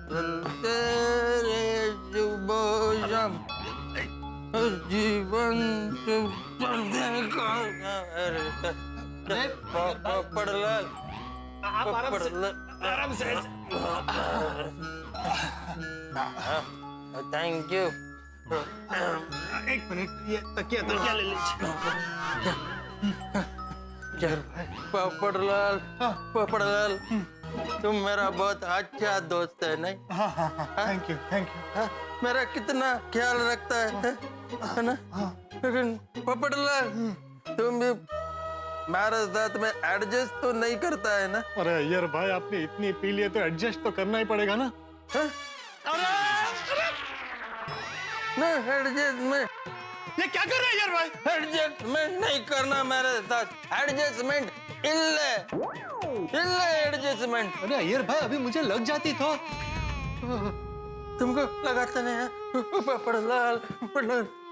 तेरे शुभ शाम जीवन पड़लाल आप आराम से थैंक यू। एक मिनट, ये तकिया ले लीजिए। पड़लाल तुम मेरा बहुत अच्छा दोस्त है नहीं? हाँ, थैंक यू। मेरा कितना ख्याल रखता है ना? लेकिन पड़लाल तुम भी मेरे साथ में एडजस्ट तो नहीं करता है ना? अरे अय्यर भाई, आपने इतनी पी लिए तो एडजस्ट तो करना ही पड़ेगा ना। एडजस्टमेंट ये क्या कर रहे हैं अय्यर भाई? एडजस्टमेंट नहीं करना मेरे साथ। एडजस्टमेंट इल्ले एडजस्टमेंट। अरे अय्यर भाई, अभी मुझे लग जाती तो। तुमको लगाता नहीं है? पड़लाल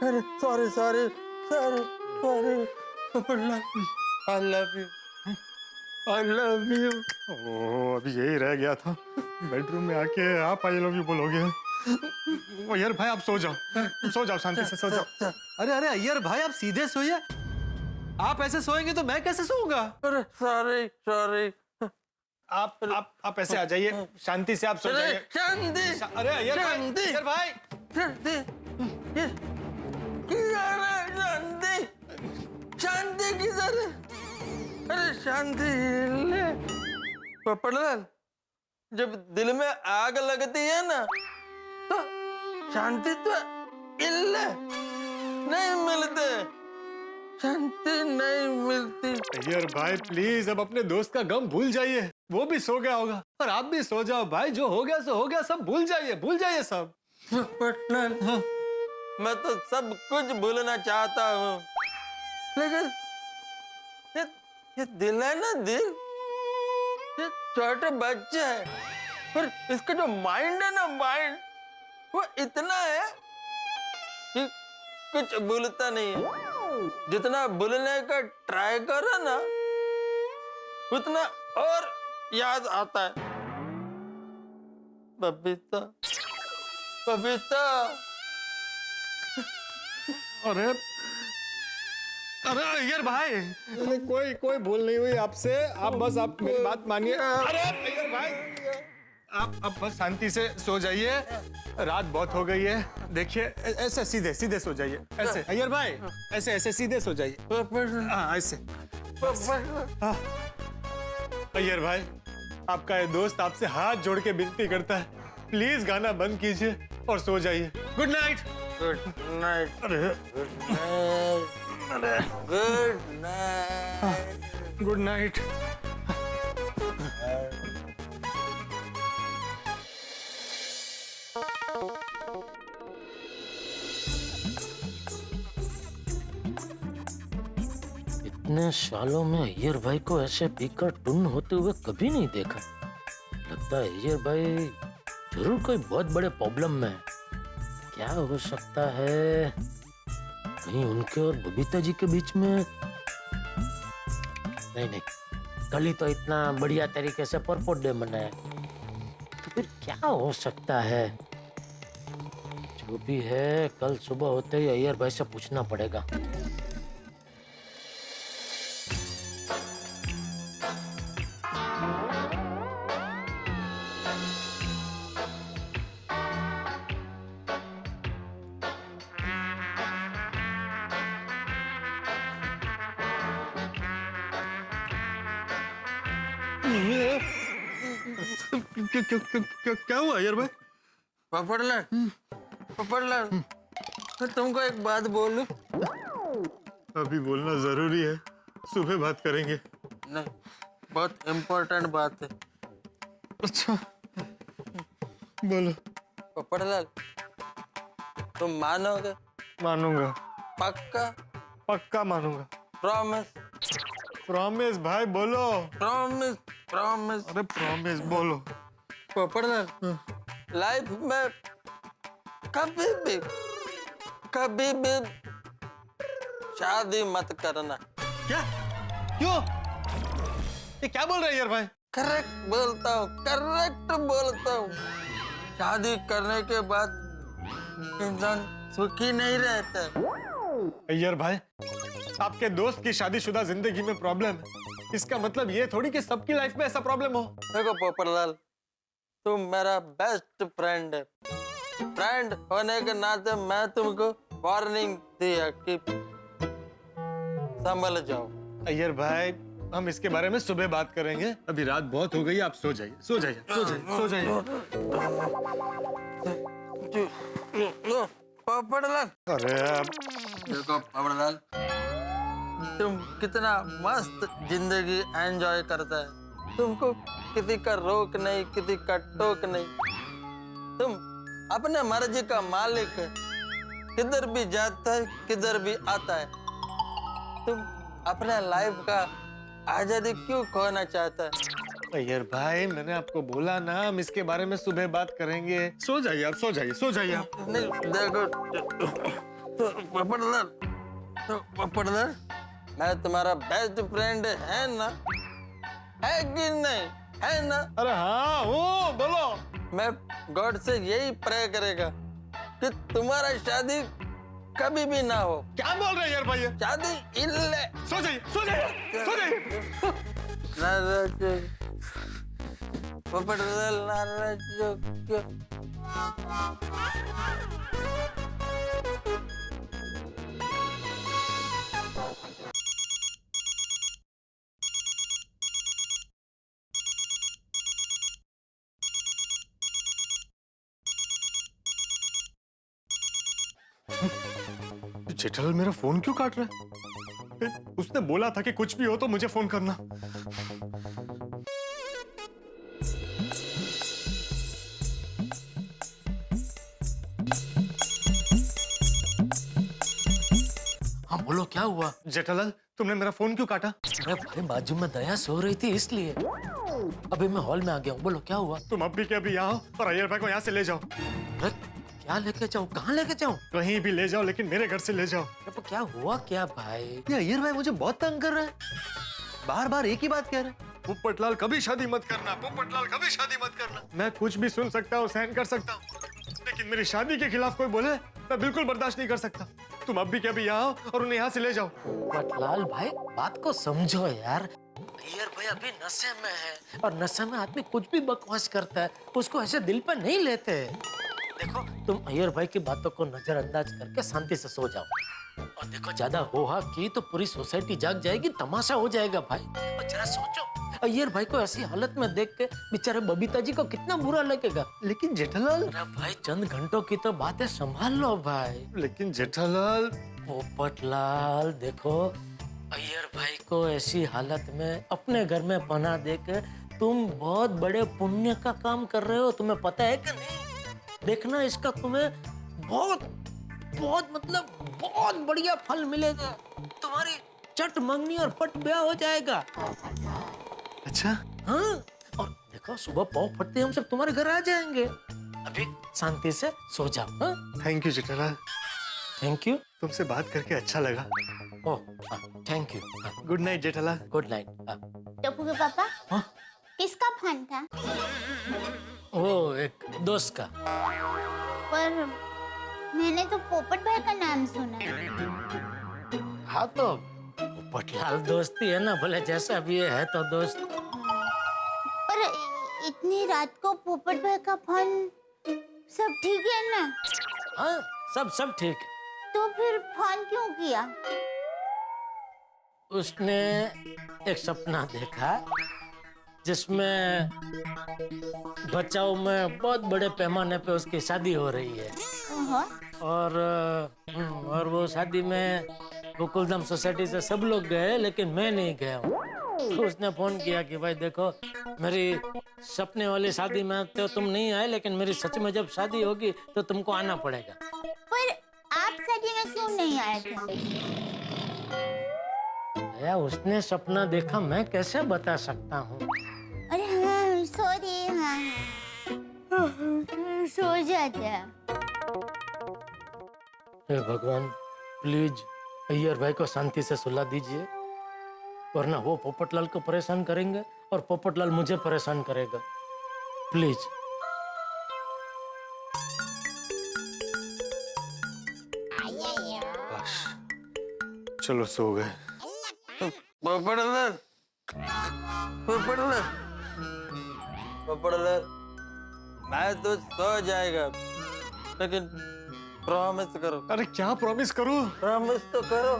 अरे सॉरी पड़लाल आई लव यू। ओ, अभी यही रह गया था, बेडरूम में आके आप आई लव यू बोलोगे। अय्यर भाई आप सो जाओ शांति से सो जाओ। अरे अय्यर भाई, आप सीधे सोइए। आप ऐसे सोएंगे तो मैं कैसे सोऊंगा? अरे सॉरी आप ऐसे आ जाइए, शांति से आप सो जाइए। शांति। अरे अय्यर भाई, शांति किधर है? अरे शांति ले पड़लाल, जब दिल में आग लगती है ना तो शांति तो इल्ले नहीं मिलते, शांति नहीं मिलती। अय्यर भाई प्लीज अब अपने दोस्त का गम भूल जाइए। वो भी सो गया होगा और आप भी सो जाओ भाई। जो हो गया सो हो गया, सब भूल जाइए सब। पड़लाल मैं तो सब कुछ भूलना चाहता हूँ, लेकिन ये दिल है ना, दिल ये छोटे बच्चे है, पर इसका जो माइंड है ना, माइंड वो इतना है कि कुछ भूलता नहीं है। जितना भूलने का ट्राई करो ना, उतना और याद आता है। बबीता अरे अय्यर भाई, कोई भूल नहीं हुई आपसे। आप बस मेरी बात मानिए। अरे अय्यर भाई, आप बस शांति से सो जाइए। रात बहुत हो गई है। देखिए ऐसे सीधे सो जाइए। ऐसे अय्यर भाई, ऐसे सीधे सो जाइए। हाँ ऐसे। हाँ। अय्यर भाई, आपका ये दोस्त आपसे हाथ जोड़ के विनती करता है, प्लीज गाना बंद कीजिए और सो जाइए। Good night. Good night. अरे गुड नाइट। Good night. इतने सालों में अय्यर भाई को ऐसे पीकर टुन होते हुए कभी नहीं देखा। लगता है अय्यर भाई जरूर कोई बहुत बड़े प्रॉब्लम में है। क्या हो सकता है? कहीं उनके और बबीता जी के बीच में? नहीं, कल ही तो इतना बढ़िया तरीके से परपोट डे मनाया, तो फिर क्या हो सकता है? जो भी है, कल सुबह होते ही अय्यर भाई से पूछना पड़ेगा। क्या हुआ अय्यर भाई? पड़लाल मैं तुमको एक बात बोलूं? अभी बोलना जरूरी है, सुबह बात करेंगे। नहीं, बहुत इम्पोर्टेंट बात है। अच्छा बोलो। पड़लाल तुम मानोगे? मानूंगा, पक्का मानूंगा। प्रॉमिस भाई बोलो। प्रॉमिस। अरे प्रॉमिस बोलो। पड़लाल लाइफ में कभी भी शादी मत करना। क्या? क्यों? ये क्या बोल रहे हैं यार भाई? करेक्ट बोलता हूँ। शादी करने के बाद इंसान सुखी नहीं रहता। अय्यर भाई, आपके दोस्त की शादीशुदा जिंदगी में प्रॉब्लम है, इसका मतलब ये थोड़ी कि सबकी लाइफ में ऐसा प्रॉब्लम हो। देखो पोपटलाल, तुम मेरा बेस्ट फ्रेंड है। फ्रेंड होने के नाते मैं तुमको वार्निंग दिया कि संभल जाओ। अय्यर भाई, हम इसके बारे में सुबह बात करेंगे, अभी रात बहुत हो गई, आप सो जाइए, सो जाइए, सो जाइए, सो जाइए। पोपटलाल, अरे देखो पोपटलाल, तुम कितना मस्त जिंदगी एंजॉय करता है। तुमको किसी का रोक नहीं, किसी का टोक नहीं। तुम अपने मर्जी का मालिक है, किधर भी जाता है, किधर भी आता है। तुम अपने लाइफ का आजादी क्यों खोना चाहता है? अय्यर भाई, मैंने आपको बोला ना, हम इसके बारे में सुबह बात करेंगे। सो जाइए आप, सो जाइए, सो जाइए आप। नहीं देखो पोपटलाल, पोपटलाल, मैं तुम्हारा बेस्ट फ्रेंड है ना? है कि नहीं? है ना? अरे हाँ, वो बोलो। मैं गॉड से यही प्रे करेगा कि तुम्हारा शादी कभी भी ना हो। क्या बोल रहे हैं यार भाई? शादी इल्ले। सो जाइए, सो जाइए, सो जाइए। नाराज पोपटलाल, नाराज क्यों? जेठालाल मेरा फोन क्यों काट रहा है? उसने बोला था कि कुछ भी हो तो मुझे फोन करना। हाँ बोलो, क्या हुआ? जेठालाल, तुमने मेरा फोन क्यों काटा? अरे भाई, बाजू में दया सो रही थी इसलिए। अभी मैं हॉल में आ गया हूँ, बोलो क्या हुआ? तुम अभी के अभी आओ और अय्यर भाई को यहाँ से ले जाओ। अरे क्या लेके जाऊँ? कहाँ लेके जाऊँ? कहीं भी ले जाओ, लेकिन मेरे घर से ले जाओ। तो क्या हुआ क्या भाई? ये अय्यर भाई मुझे बहुत तंग कर रहा है, बार बार एक ही बात कह रहा है। पोपटलाल कभी शादी मत करना, पोपटलाल कभी शादी मत करना। मैं कुछ भी सुन सकता हूँ, सहन कर सकता हूँ, लेकिन मेरी शादी के खिलाफ कोई बोले मैं बिल्कुल बर्दाश्त नहीं कर सकता। तुम अभी के अभी आओ और उन्हें यहाँ से ले जाओ। पोपटलाल भाई, बात को समझो यार। अय्यर भाई अभी नशे में है, और नशे में आदमी कुछ भी बकवास करता है, उसको ऐसे दिल पर नहीं लेते। देखो, तुम अय्यर भाई की बातों को नजरअंदाज करके शांति से सो जाओ। और देखो, ज्यादा होहा की तो पूरी सोसाइटी जाग जाएगी, तमाशा हो जाएगा भाई। और जरा सोचो, अय्यर भाई को ऐसी हालत में देख के बेचारे बबीता जी को कितना बुरा लगेगा। लेकिन जेठालाल, अरे भाई, चंद घंटों की तो बात है, संभाल लो भाई। लेकिन जेठालाल। पोपटलाल देखो, अय्यर भाई को ऐसी हालत में अपने घर में पनाह देके तुम बहुत बड़े पुण्य का काम कर रहे हो, तुम्हें पता है कि नहीं? देखना, इसका तुम्हें बहुत बहुत मतलब बहुत बढ़िया फल मिलेगा। तुम्हारी चट मंगनी और पट ब्याह हो जाएगा। अच्छा, हाँ, और देखो, सुबह पाँव फटते ही हम सब तुम्हारे घर आ जाएंगे। अभी शांति से सो जाओ। हाँ, thank you Jethalal, thank you. तुमसे बात करके अच्छा लगा। Oh, thank you. Good night Jethalal. Good night. Tappu के पापा, हाँ? किसका फोन था? वो एक दोस्त का। पर मैंने तो पोपट भाई का नाम सुना। हाँ तो पोपटलाल दोस्ती है ना, भले जैसा भी है तो दोस्त। पर इतनी रात को पोपट भाई का फोन, सब ठीक है ना? हाँ, सब ठीक। तो फिर फोन क्यों किया? उसने एक सपना देखा जिसमें बचाओ में बहुत बड़े पैमाने पे उसकी शादी हो रही है। ओहो, और वो शादी में गोकुलधाम सोसाइटी से सब लोग गए, लेकिन मैं नहीं गया हूँ। तो उसने फोन किया कि भाई देखो, मेरी सपने वाली शादी में तो तुम नहीं आए, लेकिन मेरी सच में जब शादी होगी तो तुमको आना पड़ेगा। पर आप शादी में क्यों नहीं आए थे? या उसने सपना देखा, मैं कैसे बता सकता हूँ? अरे हाँ, सॉरी। हाँ, सो जाते। हे भगवान, प्लीज अय्यर भाई को शांति से सुला दीजिए, वरना वो पोपटलाल को परेशान करेंगे और पोपटलाल मुझे परेशान करेगा। प्लीज। चलो सो गए। पोपटलाल, पोपटलाल, पोपटलाल, मैं तो सो जाएगा, लेकिन प्रॉमिस करो। अरे क्या प्रॉमिस करूं? प्रॉमिस तो करो,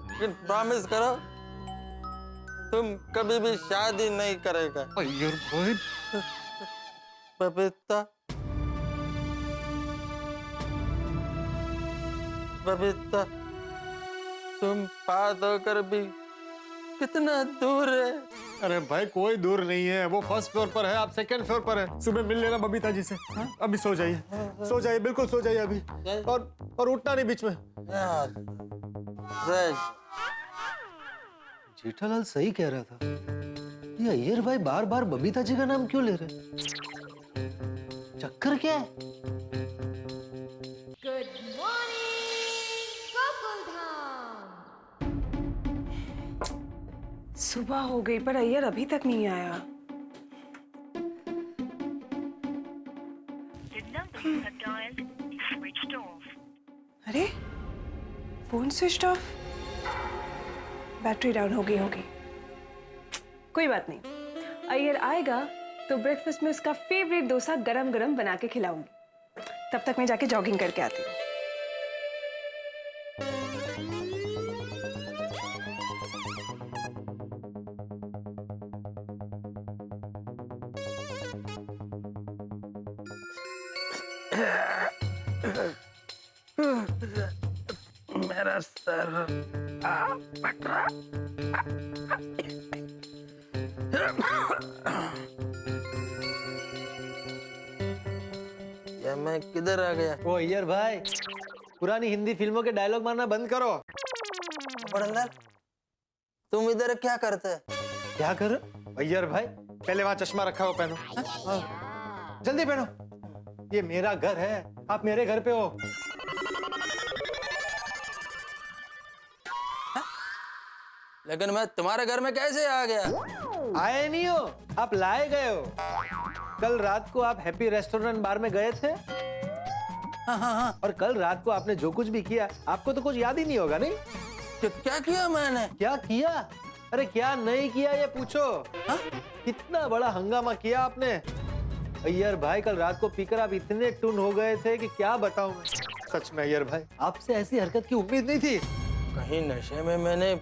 लेकिन प्रॉमिस करो तुम कभी भी शादी नहीं करेगा। अय्यर भाई, बबीता, बबीता, तुम बात होकर भी कितना दूर है। अरे भाई कोई दूर नहीं है, वो फर्स्ट फ्लोर पर है, आप सेकंड फ्लोर पर है। सुबह मिल लेना बबीता जी से। अभी सो जाइए, सो जाइए, बिल्कुल सो जाइए अभी। और उठना नहीं बीच में। सच, जेठालाल सही कह रहा था। ये अय्यर भाई बार बार बबीता जी का नाम क्यों ले रहे? चक्कर क्या है? Good morning Gokuldham. सुबह हो गई पर अय्यर अभी तक नहीं आया। The number you have dialed is switched off. अरे phone switch off, battery down हो गई होगी। कोई बात नहीं, अय्यर आएगा तो ब्रेकफास्ट में उसका फेवरेट डोसा गरम गरम बना के खिलाऊंगी। तब तक मैं जाके जॉगिंग करके आती हूँ। मेरा सर फट रहा। या मैं किधर आ गया? ओ अय्यर भाई, पुरानी हिंदी फिल्मों के डायलॉग मारना बंद करो। बड़लाल, तुम इधर क्या करते हैं? क्या कर? अय्यर भाई, पहले वहां चश्मा रखा हो पहनो। जल्दी पहनो। ये मेरा घर है, आप मेरे घर पे हो। लेकिन मैं तुम्हारे घर में कैसे आ गया? आए नहीं हो, आप लाए गए हो। कल रात को आप हैप्पी रेस्टोरेंट बार में गए थे। हाँ। और कल रात को आपने जो कुछ भी किया, आपको तो कुछ याद ही नहीं होगा, नहीं? क्या किया मैंने? क्या किया? अरे क्या नहीं किया ये पूछो। हाँ? कितना बड़ा हंगामा किया आपने। अय्यर भाई, कल रात को पीकर आप इतने टुन हो गए थे कि क्या बताऊं मैं। सच में अय्यर भाई, आपसे ऐसी हरकत की उम्मीद नहीं थी। कहीं नशे में मैंने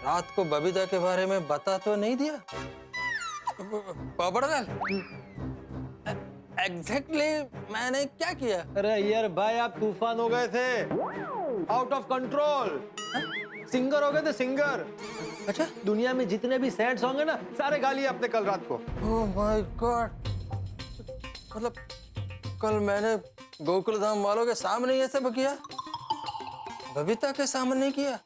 रात को बबीता के बारे में बता तो नहीं दिया? बड़लाल, एग्जैक्टली मैंने क्या किया? अरे अय्यर भाई, आप तूफान हो गए थे, आउट ऑफ कंट्रोल। सिंगर हो गए थे, सिंगर। अच्छा, दुनिया में जितने भी सैड सॉन्ग है ना, सारे गा लिए आपने कल रात को। ओह माय गॉड, मतलब कल मैंने गोकुलधाम वालों के सामने ये सब किया, बबीता के सामने किया?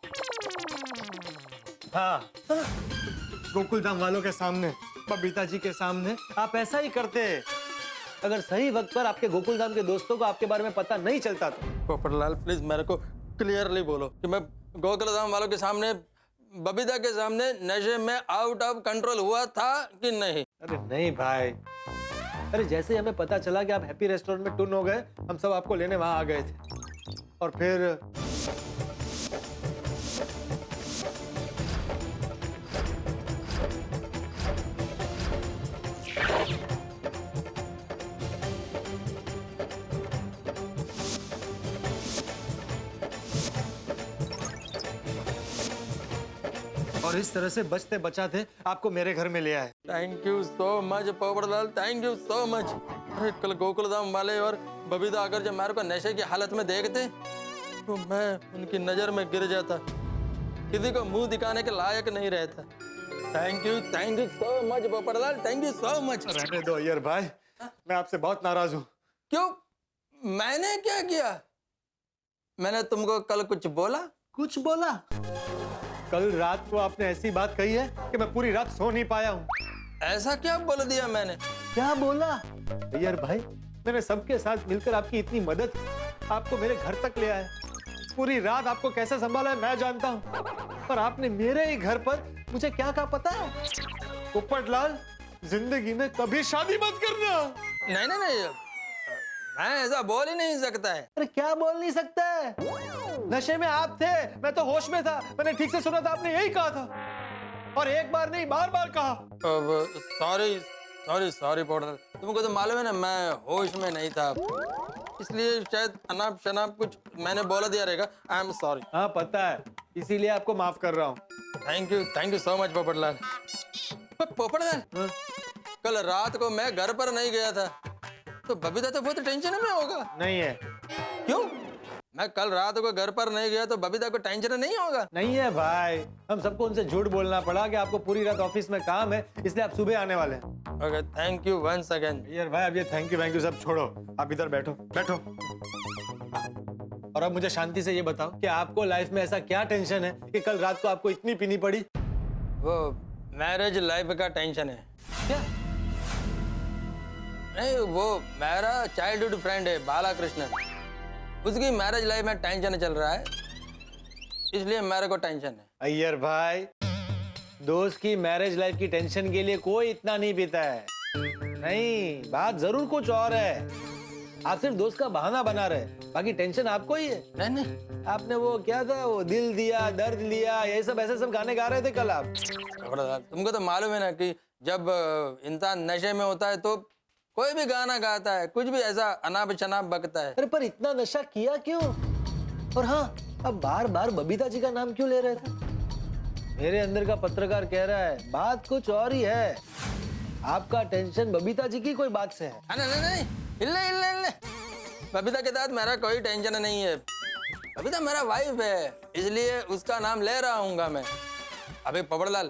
हाँ, गोकुलधाम वालों के सामने, बबीता जी के सामने। आप ऐसा ही करते। अगर सही वक्त पर आपके गोकुलधाम के दोस्तों को आपके बारे में पता नहीं चलता तो। पोपटलाल, प्लीज मेरे को क्लियरली बोलो कि मैं गोकुलधाम वालों के सामने, बबीता के सामने नशे में आउट ऑफ कंट्रोल हुआ था कि नहीं? अरे नहीं भाई, अरे जैसे ही हमें पता चला कि आप हैप्पी रेस्टोरेंट में टुन हो गए, हम सब आपको लेने वहां आ गए थे। और फिर और इस तरह से बचते बचाते आपको मेरे घर में ले आए। Thank you so much Popatlal, thank you so much. अरे कल गोकुलधाम वाले और बबीता अगर जब मेरे को नशे की हालत में देखते तो मैं उनकी नजर में गिर जाता, किसी को मुंह दिखाने के लायक नहीं रहता। Thank you so much Popatlal, thank you so much. रहने दो अय्यर भाई, मैं आपसे बहुत नाराज हूँ। क्यों? मैंने क्या किया? मैंने तुमको कल कुछ बोला? कुछ बोला? कल रात को आपने ऐसी बात कही है कि मैं पूरी रात सो नहीं पाया हूँ। ऐसा क्या बोल दिया मैंने? क्या बोला? अय्यर भाई, मैंने सबके साथ मिलकर आपकी इतनी मदद की, आपको मेरे घर तक ले आया। पूरी रात आपको कैसे संभाला है मैं जानता हूँ, पर आपने मेरे ही घर पर मुझे क्या कहा पता है? पोपटलाल, जिंदगी में कभी शादी मत करना। नहीं, मैं ऐसा बोल ही नहीं सकता है। अरे क्या बोल नहीं सकता है? नशे में आप थे, मैं तो होश में था। मैंने ठीक से सुना था, आपने यही कहा था और एक बार नहीं बार बार कहा। सॉरी सॉरी सॉरी पाउडर, तुमको तो मालूम है ना मैं होश में नहीं था, इसलिए शायद अनाप शनाप कुछ मैंने बोला दिया रहेगा। I am sorry. हाँ पता है, इसीलिए आपको माफ कर रहा हूँ। Thank you so much Popatlal. Popatlal, कल रात को मैं घर पर नहीं गया था तो बबीता तो बहुत टेंशन में होगा। नहीं है। क्यों? मैं कल रात को घर पर नहीं गया तो बबीता को टेंशन नहीं होगा? नहीं है भाई, हम सबको उनसे झूठ बोलना पड़ा कि आपको पूरी रात ऑफिस में काम है, इसलिए आप सुबह आने वाले हैं। Okay, thank you once again. यार भाई, अब ये थैंक यू सब छोड़ो, आप इधर बैठो बैठो। और अब मुझे शांति से ये बताओ कि आपको लाइफ में ऐसा क्या टेंशन है कि कल रात को आपको इतनी पीनी पड़ी? वो मैरिज लाइफ का टेंशन है। क्या? नहीं, वो मेरा चाइल्डहुड फ्रेंड है बालाकृष्णन, उसकी मैरिज लाइफ में टेंशन चल रहा है, इसलिए मेरे को टेंशन है। अय्यर भाई, दोस्त की मैरिज लाइफ की टेंशन के लिए कोई इतना नहीं पीता है। नहीं, बात जरूर कुछ और है। आप सिर्फ दोस्त का बहाना बना रहे, बाकी टेंशन आपको ही है। नहीं, आपने वो क्या था, वो दिल दिया दर्द लिया, ये सब ऐसे सब गाने गा रहे थे कल आप। तुमको तो मालूम है ना कि जब इंसान नशे में होता है तो कोई भी गाना गाता है, कुछ भी ऐसा अनाप शनाप बकता है। अरे पर इतना नशा किया क्यों? और हाँ, अब बार बार बबीता जी का नाम क्यों ले रहे थे? मेरे अंदर का पत्रकार कह रहा है बात कुछ और ही है। आपका टेंशन बबीता जी की कोई बात से है। नहीं, इल्ले। बबीता के साथ मेरा कोई टेंशन नहीं है। बबीता मेरा वाइफ है, इसलिए उसका नाम ले रहा हूँ मैं। अबे पोपटलाल,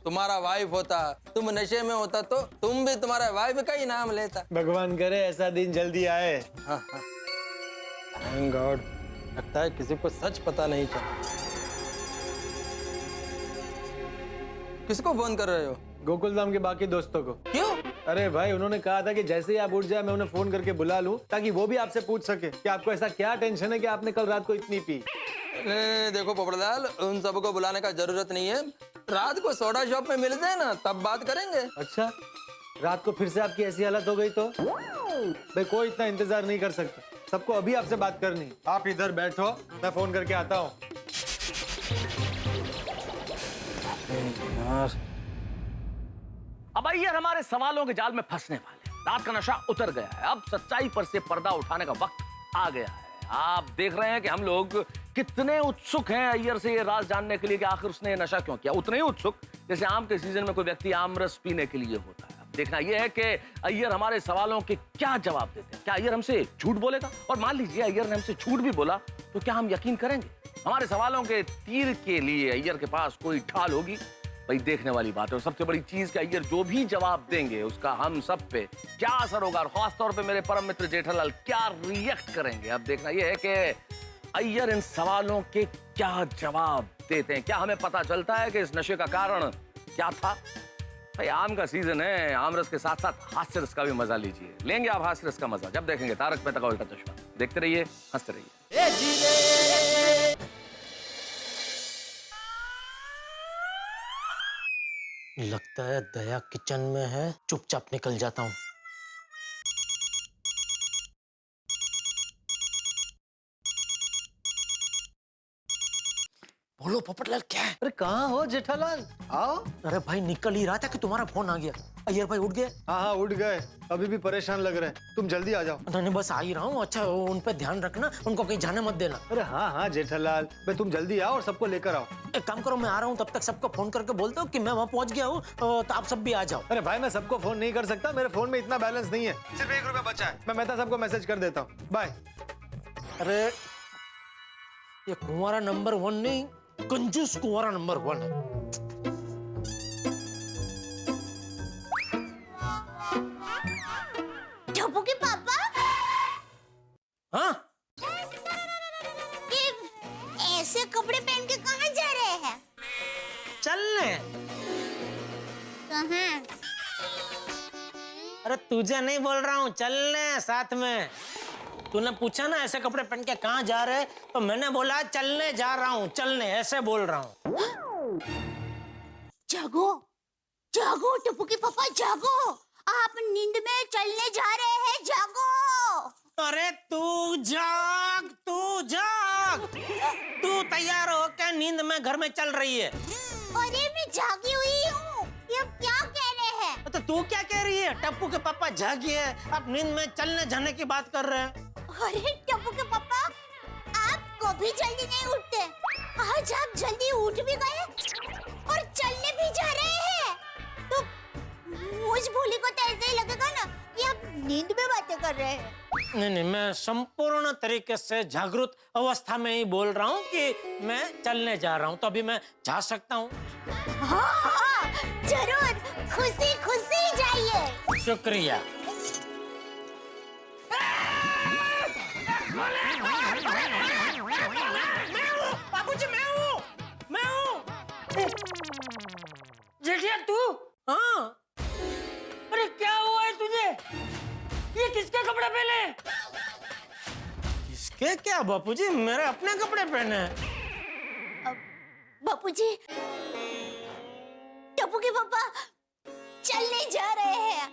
तुम्हारा वाइफ होता, तुम नशे में होता तो तुम भी तुम्हारा वाइफ का ही नाम लेता। भगवान करे ऐसा दिन जल्दी आए। हाँ। Thank God. लगता है किसी को सच पता नहीं चला। किसको फोन कर रहे हो? गोकुल धाम के बाकी दोस्तों को। क्यों? अरे भाई, उन्होंने कहा था कि जैसे ही आप उठ जाए मैं उन्हें फोन करके बुला लूं, ताकि वो भी आपसे पूछ सके कि आपको ऐसा क्या टेंशन है कि आपने कल रात को इतनी पी। देखो पोपटलाल, उन सबको बुलाने का जरूरत नहीं है। रात को सोडा शॉप में मिलते हैं ना, तब बात करेंगे। अच्छा, रात को फिर से आपकी ऐसी हालत हो गई तो? भाई कोई इतना इंतजार नहीं कर सकता, सबको अभी आपसे बात करनी। आप इधर बैठो, मैं फोन करके आता हूँ। अब अय्यर हमारे सवालों के जाल में फंसने वाले हैं। रात का नशा उतर गया है, अब सच्चाई पर से पर्दा उठाने का वक्त आ गया है। आप देख रहे हैं कि हम लोग कितने उत्सुक हैं अय्यर से ये राज जानने के लिए कि आखिर उसने नशा क्यों किया। उतने ही उत्सुक जैसे आम के सीजन में कोई व्यक्ति आम रस पीने के लिए होता है। अब देखना यह है कि अय्यर हमारे सवालों के क्या जवाब देते हैं। क्या अय्यर हमसे झूठ बोलेगा? और मान लीजिए अय्यर ने हमसे झूठ भी बोला तो क्या हम यकीन करेंगे? हमारे सवालों के तीर के लिए अय्यर के पास कोई ढाल होगी? भाई देखने वाली बात है। और सबसे बड़ी चीज कि अय्यर जो भी जवाब देंगे उसका हम सब पे क्या असर होगा, और खासतौर पे मेरे परम मित्र जेठालाल क्या रिएक्ट करेंगे। अब देखना यह है कि अय्यर इन सवालों के क्या जवाब देते हैं। क्या हमें पता चलता है कि इस नशे का कारण क्या था? भाई आम का सीजन है, आम रस के साथ साथ हास्य रस का भी मजा लीजिए। लेंगे आप हास्य रस का मजा जब देखेंगे तारक मेहता का उल्टा चश्मा। देखते रहिए, हंसते रहिए। लगता है दया किचन में है, चुपचाप निकल जाता हूँ। बोलो पोपटलाल, क्या है? अरे कहाँ हो जेठालाल, आओ। अरे भाई निकल ही रहा था कि तुम्हारा फोन आ गया। अय्यर भाई उठ गए? हाँ उठ गए, अभी भी परेशान लग रहे हैं। तुम जल्दी आ जाओ। नहीं बस आ ही रहा हूँ। अच्छा उन पे ध्यान रखना, उनको कहीं जाने मत देना। अरे हाँ जेठालाल, भाई तुम जल्दी आओ और सबको लेकर आओ। एक काम करो, मैं आ रहा हूँ, तब तक सबको फोन करके बोलता हूँ कि मैं वहाँ पहुँच गया हूँ, तो आप सब भी आ जाओ। अरे भाई मैं सबको फोन नहीं कर सकता, मेरे फोन में इतना बैलेंस नहीं है, सिर्फ 1 रुपया बचा है। मैं मेहता सबको मैसेज कर देता हूँ, बाय। अरे ये कुंवारा नंबर 1 नहीं, कंजूस कुंवारा नंबर 1 है। टप्पू के पापा? हाँ? ये ऐसे कपड़े पहन के कहाँ जा रहे हैं? चलने। कहाँ? अरे तुझे नहीं बोल रहा हूँ, चलने साथ में। तूने पूछा ना ऐसे कपड़े पहन के कहाँ जा रहे, तो मैंने बोला चलने जा रहा हूँ, चलने ऐसे बोल रहा हूँ। जागो, जागो टप्पू के पापा, जागो। आप नींद में चलने जा रहे हैं, जागो। अरे तू जाग, तू जाग। दिमाग। तू तैयार हो क्या? नींद में घर में चल रही है। अरे मैं जागी हुई हूँ। ये क्या कह रहे हैं? तो तू क्या कह रही है? टप्पू के पापा जागी है, अब नींद में चलने जाने की बात कर रहे हैं। अरे टप्पू के पापा, आप कभी जल्दी नहीं उठते। आज आप जल्दी उठ भी गए और चलने भी जा रहे हैं। तो मुझ भोली को तो ऐसे ही लगेगा ना कि आप नींद में बातें कर रहे हैं। नहीं, मैं संपूर्ण तरीके से जागृत अवस्था में ही बोल रहा हूँ कि मैं चलने जा रहा हूँ, तो अभी मैं जा सकता हूँ। हाँ, जरूर, खुशी खुशी जाइए। शुक्रिया। बाबूजी, मैं हूँ। जेठिया तू? हाँ। अरे क्या हुआ है तुझे? ये किसके कपड़े पहने? इसके क्या बापूजी, मेरे अपने कपड़े पहने हैं। बापूजी, टप्पू के पापा चलने जा रहे हैं।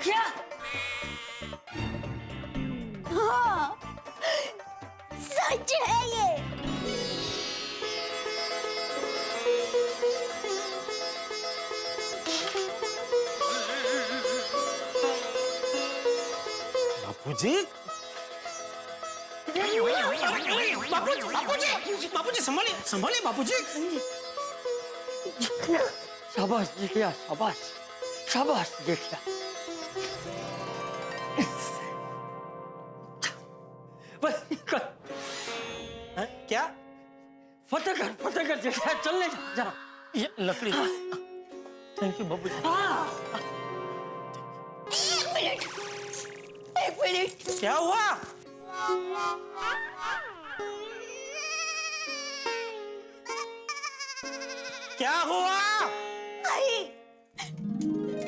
क्या? हाँ, सच है ये। बापूजी, बापूजी संभालिए बापूजी। शाबाश जेठिया, शाबाश शाबाश जेठिया। क्या? फतेह कर जेठिया, चलने जा। ये लकड़ी। थैंक यू बापूजी। एक मिनट। क्या हुआ? क्या हुआ?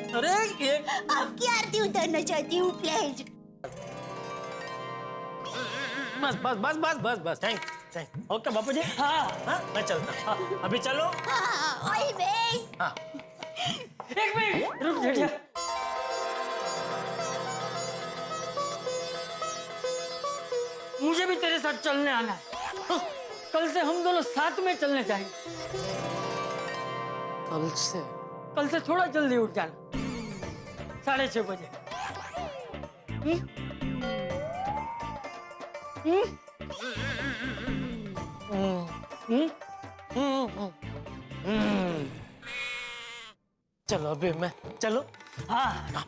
अरे ये आपकी आरती उतारना चाहती हूँ प्लीज। बस थैंक। ओके बापूजी। हाँ, मैं चलता हूँ। हाँ, अभी चलो। हाँ, ऑलवेज। हाँ। एक मिनट रुक जेठिया। मुझे भी तेरे साथ चलने आना है। कल से हम दोनों साथ में चलने जाएंगे। कल से थोड़ा जल्दी उठ जाना, 6:30 बजे। चलो अभी मैं चलो। हाँ।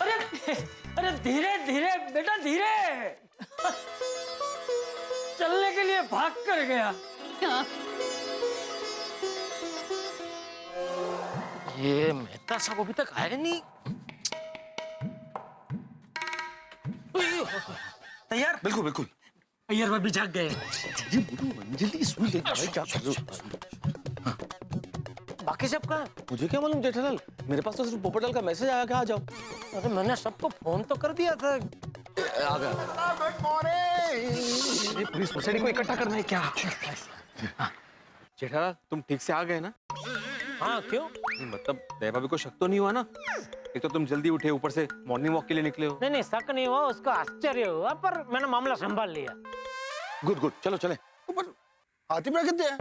अरे धीरे धीरे बेटा, धीरे। चलने के लिए भाग कर गया। ये मेहता साहब अभी तक आए नहीं। तैयार? बिल्कुल बिल्कुल। अय्यर भाभी जाग गए। जल्दी सुन ले भाई, क्या कर रहे हो? बाकी सब कहाँ? मुझे क्या मालूम जेठालाल, मेरे पास तो सिर्फ पोपटलाल का मैसेज आया कि आ जाओ। अरे मैंने सबको फोन तो कर दिया था। आ गया। ये पुलिस सोसाइटी को इकट्ठा करना है क्या? जेठालाल, तुम ठीक से आ गए ना? हाँ, क्यों? मतलब दया भाभी को शक तो नहीं हुआ ना? एक तो तुम जल्दी उठे, ऊपर से मॉर्निंग वॉक के लिए निकले हो। नहीं, शक नहीं हुआ, उसको आश्चर्य हुआ, पर मैंने मामला संभाल लिया। गुड, चलो चले। ऊपर हाथी पे कितने हैं?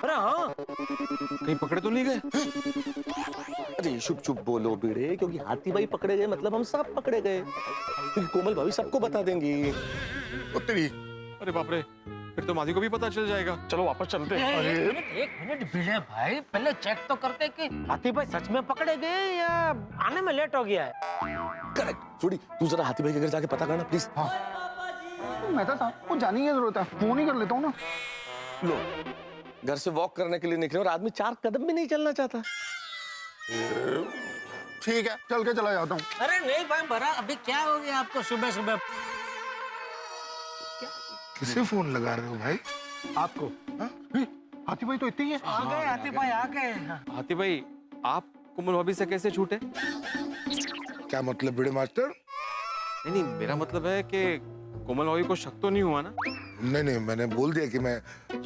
अरे हाँ, कहीं पकड़े तो नहीं गए? अरे चुप बोलो बेड़े, क्योंकि हाथी भाई पकड़े गए मतलब हम सब पकड़े गए, क्योंकि कोमल भाभी सबको बता देंगी। तेरी, अरे बाप रे, फिर तो माधी को भी पता चल जाएगा। चलो वापस चलते हैं। एक मिनट भिड़े भाई, पहले चेक तो करते कि हाथी भाई सच में पकड़े गए या आने में लेट हो गया है। करेक्ट। छोड़ी, तू जरा हाथी भाई के घर जाके पता करना प्लीज। हाँ। मेहता साहब को जाने की जरूरत है, फोन ही कर लेता हूँ ना। लो, घर से वॉक करने के लिए निकले और आदमी 4 कदम भी नहीं चलना चाहता। ठीक है, चल के चला जाता हूँ। अरे नहीं भाई, बड़ा अभी क्या हो गया आपको सुबह सुबह? किसे फोन लगा रहे हो भाई? आपको। हाथी भाई तो इतने ही है। आ गए हाथी भाई, आ गए। हाथी भाई, आप कोमल भाभी से कैसे छूटे? क्या मतलब बड़े मास्टर? नहीं, मेरा मतलब है कि कोमल भाभी को शक तो नहीं हुआ ना? नहीं, मैंने बोल दिया कि मैं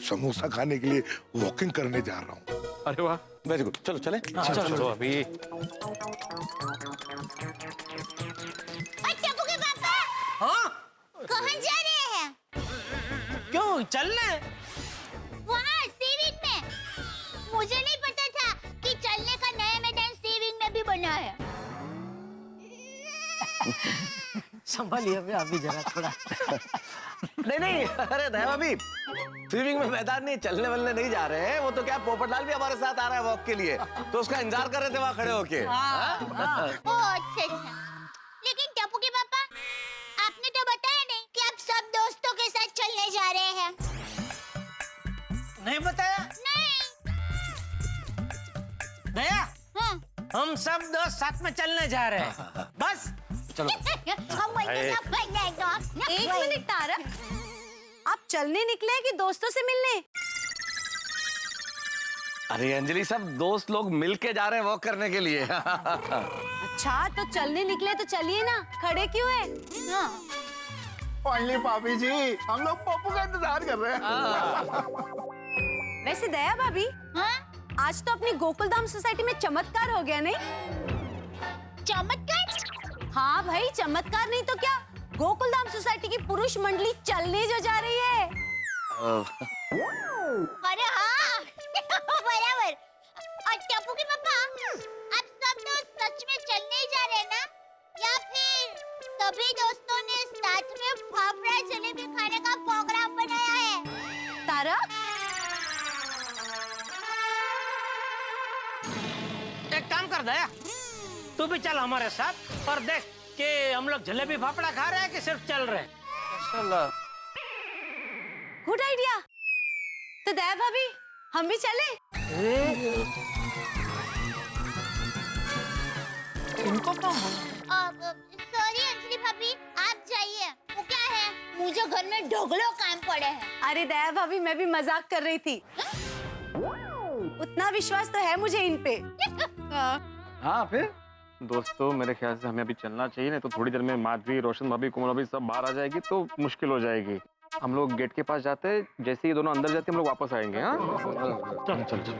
समोसा खाने के लिए वॉकिंग करने जा रहा हूँ। अरे वाह, वेरी गुड। चलो चले। चलो अभी। टप्पू के पापा, हाँ कहाँ जा रहे हैं? क्यों चलने? वहाँ सीविंग में। मुझे नहीं पता था कि चलने का नया मैदान सीविंग में भी बना है। संभालिए अभी जरा थोड़ा। नहीं अरे दया भाभी स्विमिंग में मैदान नहीं, चलने वलने नहीं जा रहे हैं। वो तो क्या पोपटलाल भी हमारे साथ आ रहा है वॉक के लिए, तो उसका इंतजार कर रहे थे वहां खड़े होके। ओह अच्छा। लेकिन टप्पू के पापा, आपने तो बताया नहीं कि आप सब दोस्तों के साथ चलने जा रहे हैं। नहीं बताया? नहीं। दया, हाँ। हम सब दोस्त साथ में चलने जा रहे हैं। बस चलो। एक मिनट तारा, आप चलने निकले कि दोस्तों से मिलने? अरे अंजलि, सब दोस्त लोग मिलके जा रहे हैं वॉक करने के लिए। अच्छा तो चलने निकले तो चलिए ना, खड़े क्यों है? हाँ। फाइनली भाभी जी, हम लोग पप्पू का इंतजार कर रहे हैं। वैसे दया भाभी, हाँ? आज तो अपनी गोकुलधाम सोसाइटी में चमत्कार हो गया नहीं? चमत्कार? हाँ भाई, चमत्कार नहीं तो क्या, गोकुलधाम सोसाइटी की पुरुष मंडली चलने जो जा रही है। अरे हाँ बराबर। और टप्पू के पापा, आप सब दोस्त सच में चलने जा रहे हैं ना, या फिर सभी दोस्तों ने साथ में फाफड़ा जलेबी खाने का प्रोग्राम बनाया है? तारा, एक काम कर दया, तू भी चल हमारे साथ और देख कि हम लोग जलेबी फाफड़ा खा रहे हैं कि सिर्फ चल रहे हैं। Good idea. तो दया भाभी, हम भी चले? इनको तो सॉरी अंजलि भाभी, आप जाइए। वो क्या है, मुझे घर में ढोगलो काम पड़े हैं। अरे दया भाभी, मैं भी मजाक कर रही थी। उतना विश्वास तो है मुझे इन पे। हाँ फिर दोस्तों, मेरे ख्याल से हमें अभी चलना चाहिए, नहीं तो थोड़ी देर में माधवी, रोशन भाभी, कोमल भाभी सब बाहर आ जाएगी तो मुश्किल हो जाएगी। हम लोग गेट के पास जाते हैं, जैसे ये दोनों अंदर जाते हम लोग वापस आएंगे। हाँ चल चल चल।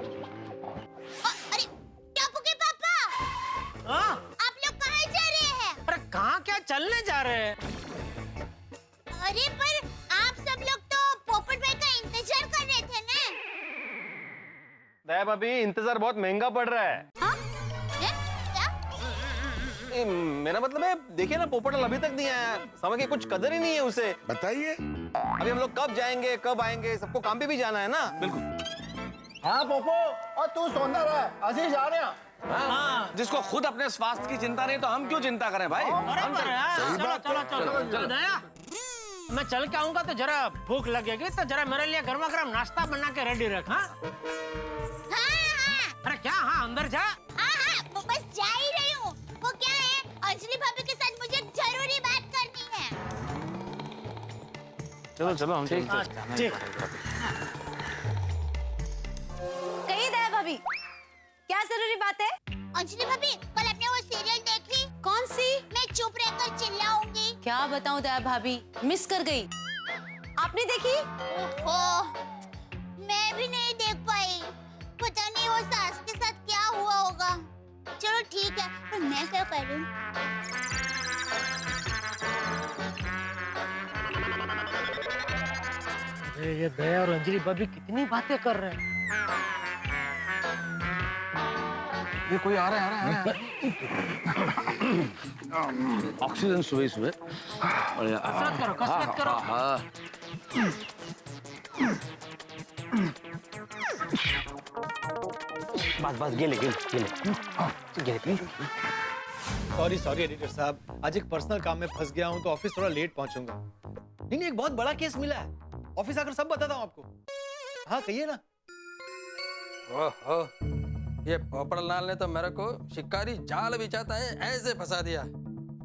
अरे टप्पू के पापा, हाँ? आप लोग कहाँ जा रहे हैं? अरे कहाँ क्या चलने जा रहे हैं? अरे पर आप सब लोग तो पोपट भाई का इंतजार कर रहे थे ना? दया भाभी, इंतजार बहुत महंगा पड़ रहा है। हाँ? क्या? मेरा मतलब है, देखिए ना, पोपटलाल अभी तक नहीं आया, समय की कुछ कदर ही नहीं है उसे। बताइए। अभी हम लोग कब जाएंगे, कब आएंगे, सबको काम पे भी जाना है ना। बिल्कुल। हाँ पोपो, और तू सोना रहा, अजी जा रहे हैं। हाँ, जिसको खुद अपने स्वास्थ्य की चिंता नहीं तो हम क्यों चिंता करें भाई। बराबर है। सही चलो बात है। चलो चलो दया, मैं चल के आऊंगा तो जरा भूख लगेगी, तो जरा मेरे लिए गर्मा गर्म नाश्ता बना के रेडी रख। हाँ हाँ। अरे क्या, हाँ अंदर जा। हाँ, वो बस जा ही रही हूँ। वो क्या है, अंजलि भाभी के साथ मुझे जरूरी बात करनी है। चलो चलो हम ठीक। कही दया भाभी, क्या जरूरी बात है? अंजलि भाभी, कल आपने वो सीरियल देखी? कौन सी? मैं चुप रहकर चिल्लाऊंगी। क्या बताऊं दया भाभी, मिस कर गई। आपने देखी? ओहो, मैं भी नहीं देख पाई। पता नहीं वो सास के साथ क्या हुआ होगा। चलो ठीक है, पर मैं क्या करूं? ये दया और अंजलि भाभी कितनी बातें कर रहे हैं। ये कोई आ रहा है। ऑक्सीजन सुबह सुबह। कसरत करो, कसरत करो। हाँ। बस गेले। सॉरी एडिटर साहब, आज एक पर्सनल काम में फंस गया हूँ तो ऑफिस थोड़ा लेट पहुंचूंगा। नहीं, एक बहुत बड़ा केस मिला है, ऑफिस आकर सब बताता हूँ आपको। हाँ कहिए ना। ओहो, ये पोपटलाल ने तो मेरे को शिकारी जाल बिछाता है ऐसे फंसा दिया।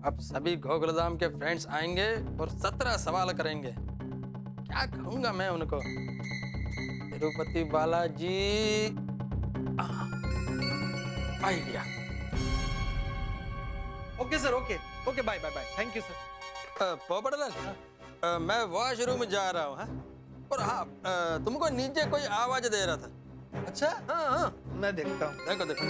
अब सभी गोकुलधाम के फ्रेंड्स आएंगे और 17 सवाल करेंगे। क्या कहूंगा मैं उनको? Tirupati Balaji idea. Okay sir, okay bye, thank you sir. Popatlal, मैं वॉशरूम जा रहा हूँ। हाँ? और हाँ, तुमको नीचे कोई आवाज दे रहा था। अच्छा, हाँ, मैं देखता हूँ। देखो।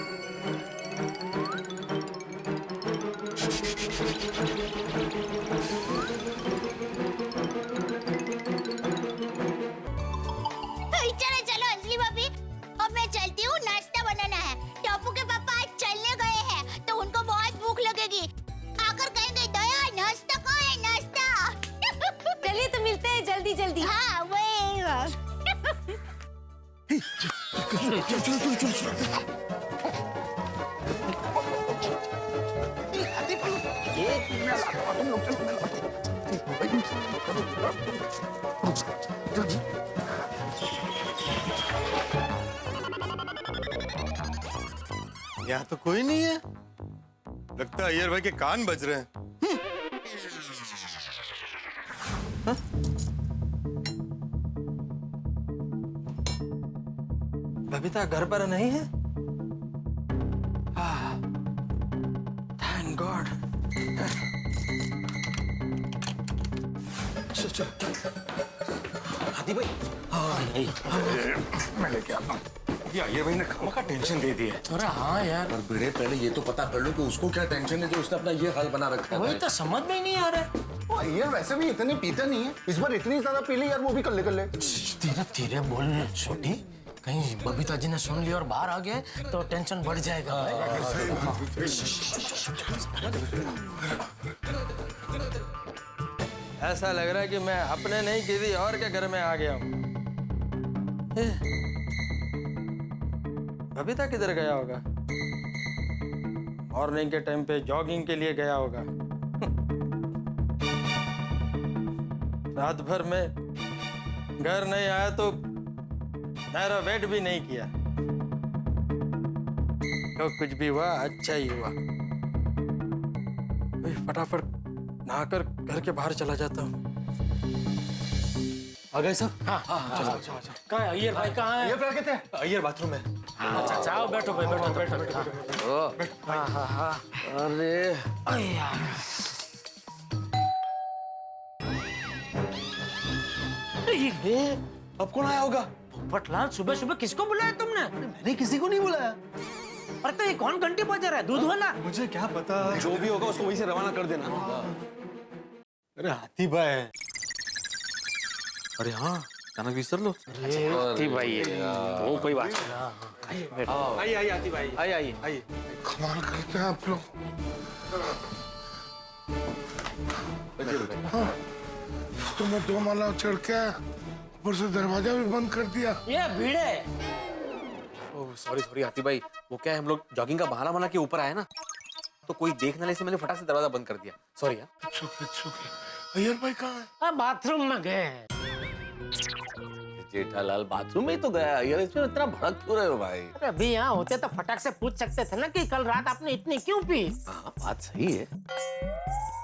यहाँ तो कोई नहीं है, लगता है अय्यर भाई के कान बज रहे हैं। बबीता घर पर नहीं है? Thank God. हाथी भाई, मैं लेके आता हूँ। ये अय्यर भाई ने खामखा टेंशन दे दी है। अरे हाँ यार, पर बेड़े पहले ये तो पता कर लो कि उसको क्या टेंशन है जो उसने अपना ये हाल बना रखा है। वही तो समझ में ही नहीं आ रहा है। वो अय्यर वैसे भी इतने पीते नहीं है, इस बार इतनी ज्यादा पी ली यार, वो भी कर ले। धीरे धीरे बोल छोटी, कहीं बबीता जी ने सुन लिया और बाहर आ गए तो टेंशन बढ़ जाएगा। ऐसा लग रहा है कि मैं अपने नहीं किसी और के घर में आ गया हूँ। बबीता किधर गया होगा? मॉर्निंग के टाइम पे जॉगिंग के लिए गया होगा। रात भर में घर नहीं आया तो मेरा वेट भी नहीं किया। तो कुछ भी हुआ अच्छा ही हुआ। फटाफट नहाकर घर के बाहर चला जाता हूँ। आ गए सब? हाँ, चलो। कहाँ है अय्यर भाई? कहाँ है? अय्यर भाई कहते हैं अय्यर बाथरूम में। अच्छा आओ, बैठो भाई, बैठो। हाँ। अरे अब कौन आया होगा? पोपटलाल, सुबह सुबह किसको बुलाया तुमने? मैंने किसी को नहीं बुलाया। अरे तो ये कौन घंटी बजा रहा है? दूध वाला? मुझे क्या पता, जो भी होगा उसको वहीं से रवाना कर देना। अरे हाथी भाई। अरे हाँ, अचानक विसर लो। हाथी भाई है वो, कोई बात नहीं। आइए हाथी भाई, आइए। कमाल करते हैं आप लोग। तो मैं 2 माला चढ़ के ऊपर से दरवाजा भी बंद कर दिया। ये भीड़ है। सॉरी हाथी भाई, वो क्या है, हम लोग जॉगिंग का बहाना बना के ऊपर आए ना, तो कोई देख ना ले से मैंने फटाक से दरवाजा बंद कर दिया। सॉरी यार। अय्यर भाई कहाँ है? हाँ, बाथरूम में गए हैं। जेठालाल बाथरूम में ही तो गया यार, इसमें इतना भड़क क्यों रहे हो भाई? अरे अभी यहाँ होते तो फटाक से पूछ सकते थे ना कि कल रात आपने इतनी क्यों पी? हाँ बात सही है।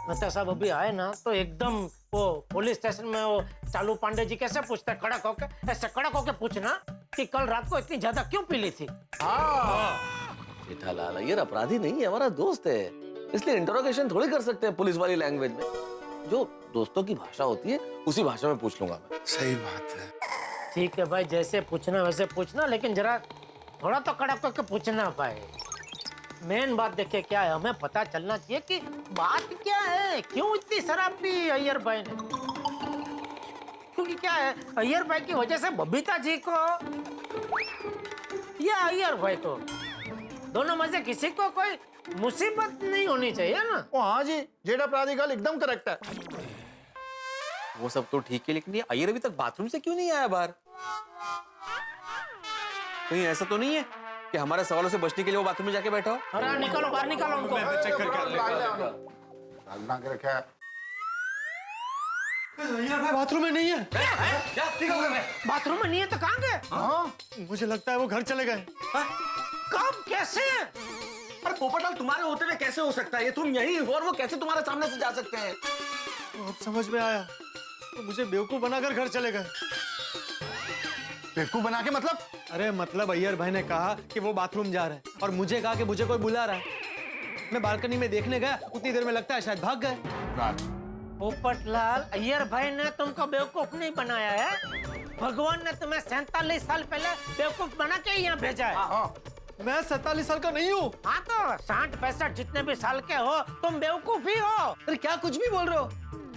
मतलब साहब अभी आए ना तो एकदम वो पुलिस स्टेशन में वो चालू पांडे जी कैसे पूछते, कड़क होके, ऐसे कड़क होके पूछना कि कल रात को इतनी ज्यादा क्यों पी ली थी। जेठालाल ये अपराधी नहीं है, हमारा दोस्त है, इसलिए इंटरोगेशन थोड़ी कर सकते हैं पुलिस वाली लैंग्वेज में। जो दोस्तों की भाषा होती है उसी भाषा में पूछ लूंगा मैं। सही बात है। ठीक है भाई, जैसे पूछना वैसे पूछना, लेकिन जरा थोड़ा तो कड़क होके पूछना भाई। मेन बात देखिए क्या है, हमें पता चलना चाहिए कि बात क्या है, क्यों इतनी शराब पी अय्यर भाई ने। क्योंकि क्या है, अय्यर भाई की वजह से बबीता जी को या अय्यर भाई को, दोनों में से किसी को कोई मुसीबत नहीं होनी चाहिए ना। ओ हाँ जी, जेठा प्राधिकार एकदम करेक्ट है। वो सब तो ठीक है, लेकिन ये अय्यर अभी तक बाथरूम से क्यों नहीं आया बाहर? कहीं ऐसा तो नहीं है कि हमारे सवालों से बचने के लिए वो बाथरूम में जाके बैठा हो? अरे निकालो बाहर, निकालो उनको। चेक करके डालना के रखा है। अय्यर भाई बाथरूम में नहीं है। बाथरूम में नहीं है तो कहाँ गए? हाँ, मुझे लगता है वो घर चले गए। कब, कैसे? पर पोपटलाल तुम्हारे होते हुए कैसे हो सकता है? ये तुम यही हो और वो कैसे तुम्हारे सामने से जा सकते हैं? अब समझ में आया, तो मुझे बेवकूफ बनाकर घर चले गए। बेवकूफ बना के मतलब? अरे मतलब अय्यर भाई ने कहा कि वो बाथरूम जा रहे हैं और मुझे कहा कि मुझे कोई बुला रहा है। मैं बालकनी में देखने गया, उतनी देर में लगता है शायद भाग गए। पोपटलाल, अय्यर भाई ने तुमको बेवकूफ नहीं बनाया है, भगवान ने तुम्हें 47 साल पहले बेवकूफ बना के यहाँ भेजा है। मैं 47 साल का नहीं हूँ। हाँ तो 60-65 जितने भी साल के हो तुम बेवकूफ ही हो। अरे क्या कुछ भी बोल रहे हो?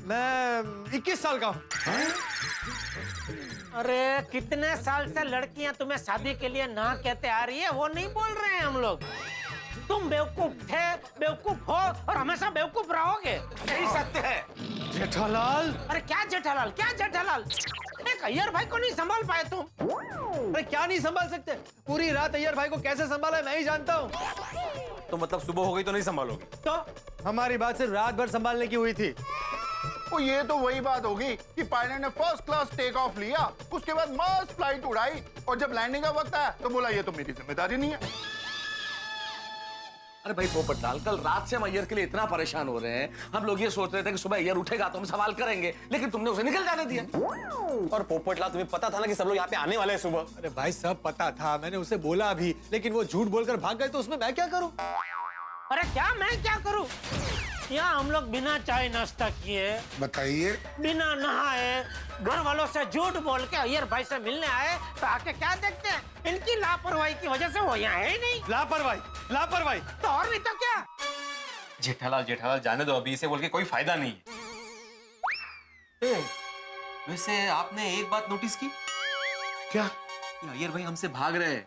मैं 21 साल का हूँ। अरे कितने साल से लड़कियां तुम्हें शादी के लिए ना कहते आ रही है, वो नहीं बोल रहे हैं हम लोग। तुम बेवकूफ थे, बेवकूफ हो और हमेशा बेवकूफ रहोगे, यही सत्य है। जेठालाल। अरे क्या जेठालाल, क्या जेठालाल? एक एक अय्यर भाई को नहीं संभाल पाए तुम? अरे क्या नहीं संभाल सकते? पूरी रात अय्यर भाई को कैसे संभाला है मैं ही जानता हूँ। तो मतलब सुबह हो गई तो नहीं संभालोगे? तो हमारी बात सिर्फ रात भर संभालने की हुई थी। वो ये तो वही बात होगी कि पायलट ने फर्स्ट क्लास टेक ऑफ लिया, उसके बाद मस्त फ्लाइट उड़ाई और जब लैंडिंग का वक्त आया तो बोला ये तो मेरी जिम्मेदारी नहीं है। अरे भाई पोपटलाल, कल रात से हम अय्यर के लिए इतना परेशान हो रहे हैं। हम लोग ये सोच रहे थे कि सुबह अय्यर उठेगा तो हम सवाल करेंगे, लेकिन तुमने उसे निकल जाने दिया। और पोपटलाल, तुम्हें पता था ना कि सब लोग यहाँ पे आने वाले हैं सुबह। अरे भाई सब पता था, मैंने उसे बोला भी, लेकिन वो झूठ बोलकर भाग गए तो उसमें मैं क्या करूं? अरे क्या मैं क्या करूं? यहाँ हम लोग बिना चाय नाश्ता किए, बताइए, बिना नहाए, घर वालों से झूठ बोल के अय्यर भाई से मिलने आए तो आके क्या देखते हैं? इनकी लापरवाही की वजह से वो यहाँ है ही नहीं। लापरवाही? लापरवाही तो और नहीं तो क्या? जेठालाल, जेठालाल जाने दो, अभी इसे बोल के कोई फायदा नहीं है। वैसे आपने एक बात नोटिस की क्या? अय्यर भाई हमसे भाग रहे हैं,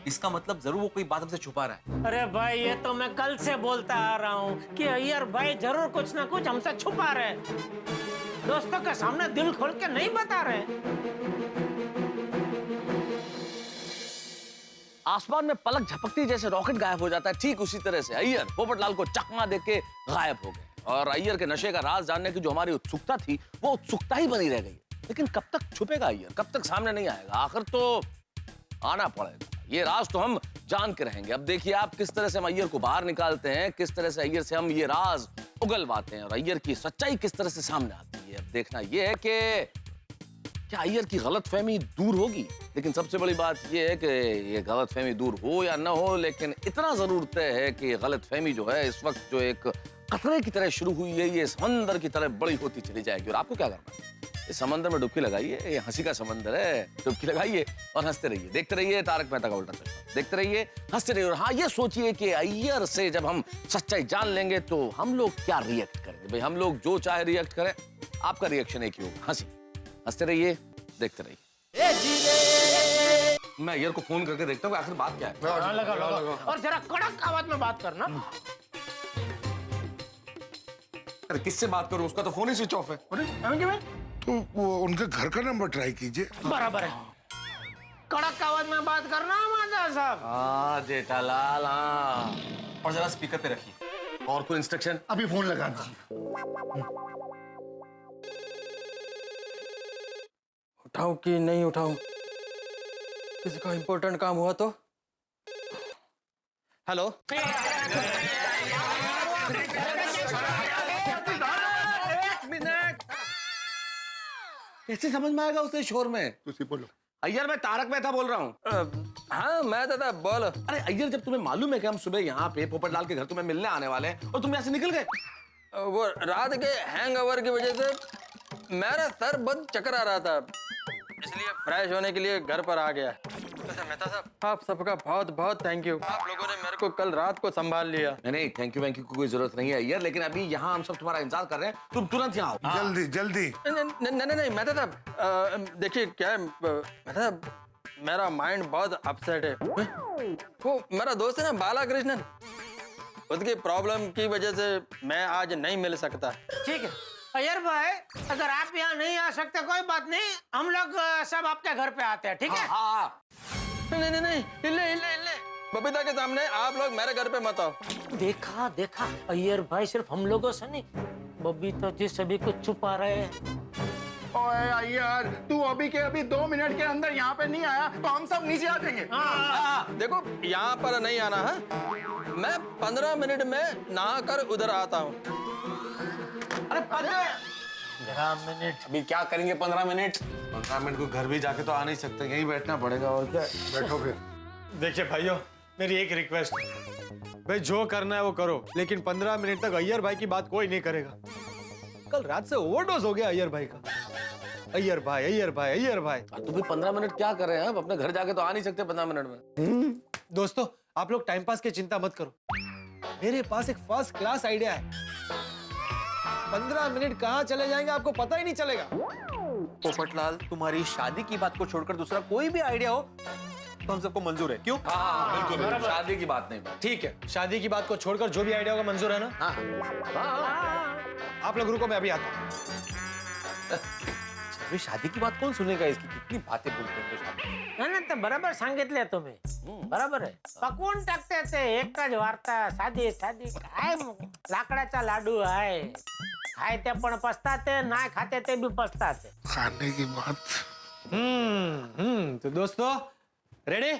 इसका मतलब जरूर वो कोई बात हमसे छुपा रहा है। अरे भाई ये तो मैं कल से बोलता आ रहा हूँ कि अय्यर भाई जरूर कुछ ना कुछ हमसे छुपा रहे, दोस्तों के सामने दिल खोल के नहीं बता रहे। आसमान में पलक झपकती जैसे रॉकेट गायब हो जाता है, ठीक उसी तरह से अय्यर पोपटलाल को चकमा देके गायब हो गए। और अय्यर के नशे का राज जानने की जो हमारी उत्सुकता थी, वो उत्सुकता ही बनी रह गई। लेकिन कब तक छुपेगा अय्यर, कब तक सामने नहीं आएगा? आखिर तो आना पड़ेगा। ये राज तो हम जान के रहेंगे। अब देखिए आप किस तरह से हम अय्यर को बाहर निकालते हैं, किस तरह से अय्यर से हम ये राज उगलवाते हैं और अय्यर की सच्चाई किस तरह से सामने आती है। अब देखना ये है कि क्या अय्यर की गलतफहमी दूर होगी। लेकिन सबसे बड़ी बात ये है कि ये गलतफहमी दूर हो या ना हो, लेकिन इतना जरूर तय है कि गलतफहमी जो है इस वक्त जो एक कतरे की तरह शुरू हुई है, ये समंदर की तरह बड़ी होती चली जाएगी। और आपको क्या करना है? इस समंदर में डुबकी लगाइए, ये हंसी का समंदर है, डुबकी लगाइए और हंसते रहिए, देखते रहिए तारक मेहता का उल्टा चश्मा, देखते रहिए, हंसते रहिए। और हाँ, ये सोचिए कि अय्यर से जब हम सच्चाई जान लेंगे तो हम लोग क्या रिएक्ट करेंगे। भाई हम लोग जो चाहे रिएक्ट करें, आपका रिएक्शन एक ही होगा, हंसी। हंसते रहिए, देखते रहिए। मैं अय्यर को फोन करके देखता हूँ आखिर बात क्या है। हाँ, लगा। और जरा कड़क आवाज में बात करना। अरे किससे बात करूं, उसका तो फोन ही स्विच ऑफ है। तो वो उनके घर का नंबर ट्राई कीजिए। बराबर है, कड़क आवाज में बात करना माता साहब। हाँ जेठालाल, हाँ। और जरा स्पीकर पे रखिए। और कोई इंस्ट्रक्शन? अभी फोन लगा दीजिए। उठाऊं कि नहीं उठाऊं? किसी का इंपॉर्टेंट काम हुआ तो? हेलो, कैसे समझ में आएगा उसे शोर में? तुसी बोलो। अय्यर, मैं तारक मेहता बोल रहा हूँ। हाँ मैं दादा बोल। अरे अय्यर, जब तुम्हें मालूम है कि हम सुबह यहाँ पे पोपटलाल के घर तुम्हें मिलने आने वाले हैं और तुम यहाँ से निकल गए? वो रात के हैंगओवर की वजह से मेरा सर बहुत चक्कर आ रहा था, इसलिए फ्रेश होने के लिए घर पर आ गया। वैसे मेहता साहब, आप सबका बहुत बहुत थैंक यू। आप लोगों ने मेरे को कल रात को संभाल लिया। नहीं, थैंक यू की कोई जरूरत नहीं है अय्यर, लेकिन अभी यहाँ हम सब तुम्हारा इंतजार कर रहे हैं, तुम तुरंत यहाँ आओ। जल्दी जल्दी। नहीं मेहता साहब, देखिए क्या है मेहता साहब, मेरा माइंड बहुत अपसेट है। वो मेरा दोस्त है ना बालाकृष्णन, उसकी प्रॉब्लम की वजह से मैं आज नहीं मिल सकता। ठीक है अय्यर भाई, अगर आप यहाँ नहीं आ सकते कोई बात नहीं, हम लोग सब आपके घर पे आते हैं, ठीक है? हाँ। नहीं, इल्ले बबीता के सामने आप लोग मेरे घर पे मत आओ। देखा अय्यर भाई सिर्फ हम लोगों से नहीं, बबीता जी सभी कुछ छुपा रहे हैं। ओए अय्यर, तू अभी के अभी 2 मिनट के अंदर यहाँ पे नहीं आया तो हम सब नीचे आ जाएंगे। देखो यहाँ पर नहीं आना है, मैं 15 मिनट में नहा कर उधर आता हूँ। अरे 15 मिनट? अभी क्या करेंगे 15 मिनट? 15 मिनट को घर भी जाके तो आ नहीं सकते, यहीं बैठना पड़ेगा। और क्या, बैठो फिर। देखिए भाइयों, मेरी एक रिक्वेस्ट, भाई जो करना है वो करो, लेकिन 15 मिनट तक अय्यर भाई की बात कोई नहीं करेगा। कल रात से ओवरडोज हो गया अय्यर भाई का। अय्यर भाई। तो भी 15 मिनट क्या कर रहे हैं? अब अपने घर जाके तो आ नहीं सकते 15 मिनट में। दोस्तों, आप लोग टाइम पास की चिंता मत करो, मेरे पास एक फर्स्ट क्लास आइडिया है। 15 मिनट कहाँ चले जाएंगे आपको पता ही नहीं चलेगा। पोपटलाल, तुम्हारी शादी की बात को छोड़कर दूसरा कोई भी आइडिया हो तो हम सबको मंजूर है, क्यों? हाँ, बिल्कुल, शादी की बात नहीं। ठीक है, शादी की बात को छोड़कर जो भी आइडिया होगा मंजूर है ना? हाँ। आप लोग रुको, मैं अभी आता हूँ। अभी शादी की बात कौन सुनेगा इसकी, कितनी बातें बोलते हैं तो शादी। नाही नाही, ते बरोबर सांगितले तुम्ही. बरोबर आहे. पकवून टाकते ते एकच वार्ता, साधी साधी काय लाकडाचा लाडू आहे. खायते पण पसताते, नाही खाते ते भी पसताते. खाने की बात। तो दोस्तों रेडी?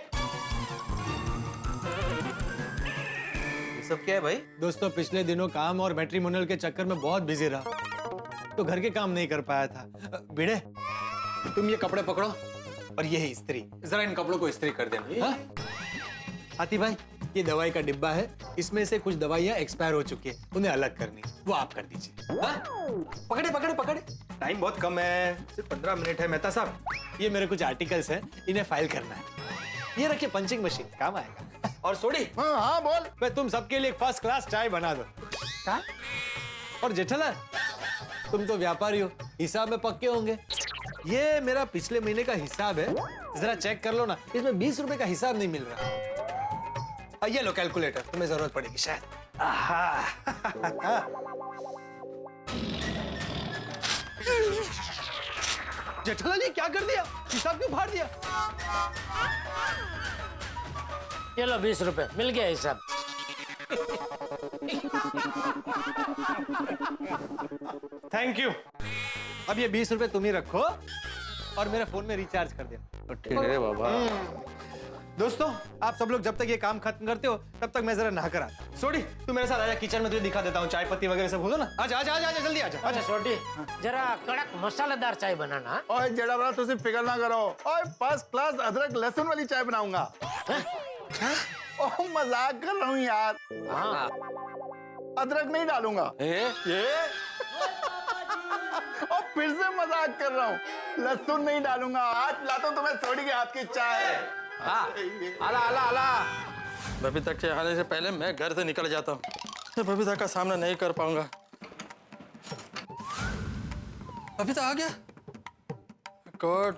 ये सब क्या है भाई? दोस्तों पिछले दिनों काम और मैट्रिमोनियल के चक्कर में बहुत बिजी रहा, तो घर के काम नहीं कर पाया था। भिड़े, तुम ये कपड़े पकड़ो और ये है इस्त्री, जरा इन कपड़ों को इस्त्री कर देना। हाँ? हाथी भाई, ये दवाई का डिब्बा है, इसमें से कुछ दवाइयाँ एक्सपायर हो चुकी है, उन्हें अलग करनी, वो आप कर दीजिए। हाँ? पकड़े पकड़े पकड़े। टाइम बहुत कम है, सिर्फ 15 मिनट है मेहता साहब। ये मेरे कुछ आर्टिकल्स हैं, इन्हें फाइल करना है। ये रखिए पंचिंग मशीन, काम आएगा। और सोडी। हाँ बोल। मैं तुम सबके लिए फर्स्ट क्लास चाय बना दो। क्या? और जेठालाल, तुम तो व्यापारी हो, हिसाब में पक्के होंगे। ये मेरा पिछले महीने का हिसाब है, जरा चेक कर लो ना, इसमें 20 रुपए का हिसाब नहीं मिल रहा। ये लो कैलकुलेटर, तुम्हें जरूरत पड़ेगी शायद। जेठालाल, ये क्या कर दिया? हिसाब क्यों फाड़ दिया? चलो 20 रुपए मिल गया हिसाब. Thank you. अब ये 20 रुपए तुम ही रखो और मेरे फोन में रिचार्ज कर देना. ठीक है बाबा. दोस्तों, आप सब लोग जब तक ये काम खत्म करते हो तब तक मैं जरा नहा कर आता. सोडी, तू मेरे साथ आजा, किचन में तुझे दिखा देता हूँ. चाय पत्ती वगैरह सब हो ना. आजा आजा आजा आजा, जल्दी आजा. अच्छा छोटी, जरा कड़क मसालेदार चाय बनाना. ओए जेड़ा बड़ा तुझे फिक्र ना करो. ओए फर्स्ट क्लास अदरक लहसुन वाली चाय बनाऊंगा. ओह मजाक कर रहा हूँ यार. अदरक नहीं डालूंगा. ये और फिर से मजाक कर रहा हूँ. लहसुन नहीं डालूंगा. आज पिलाता हूँ तुम्हें सोडी के हाथ की चाय. आला आला आला. बबीता के आने से पहले मैं घर से निकल जाता हूँ. मैं बबीता का सामना नहीं कर पाऊंगा. बबीता आ गया. गॉड,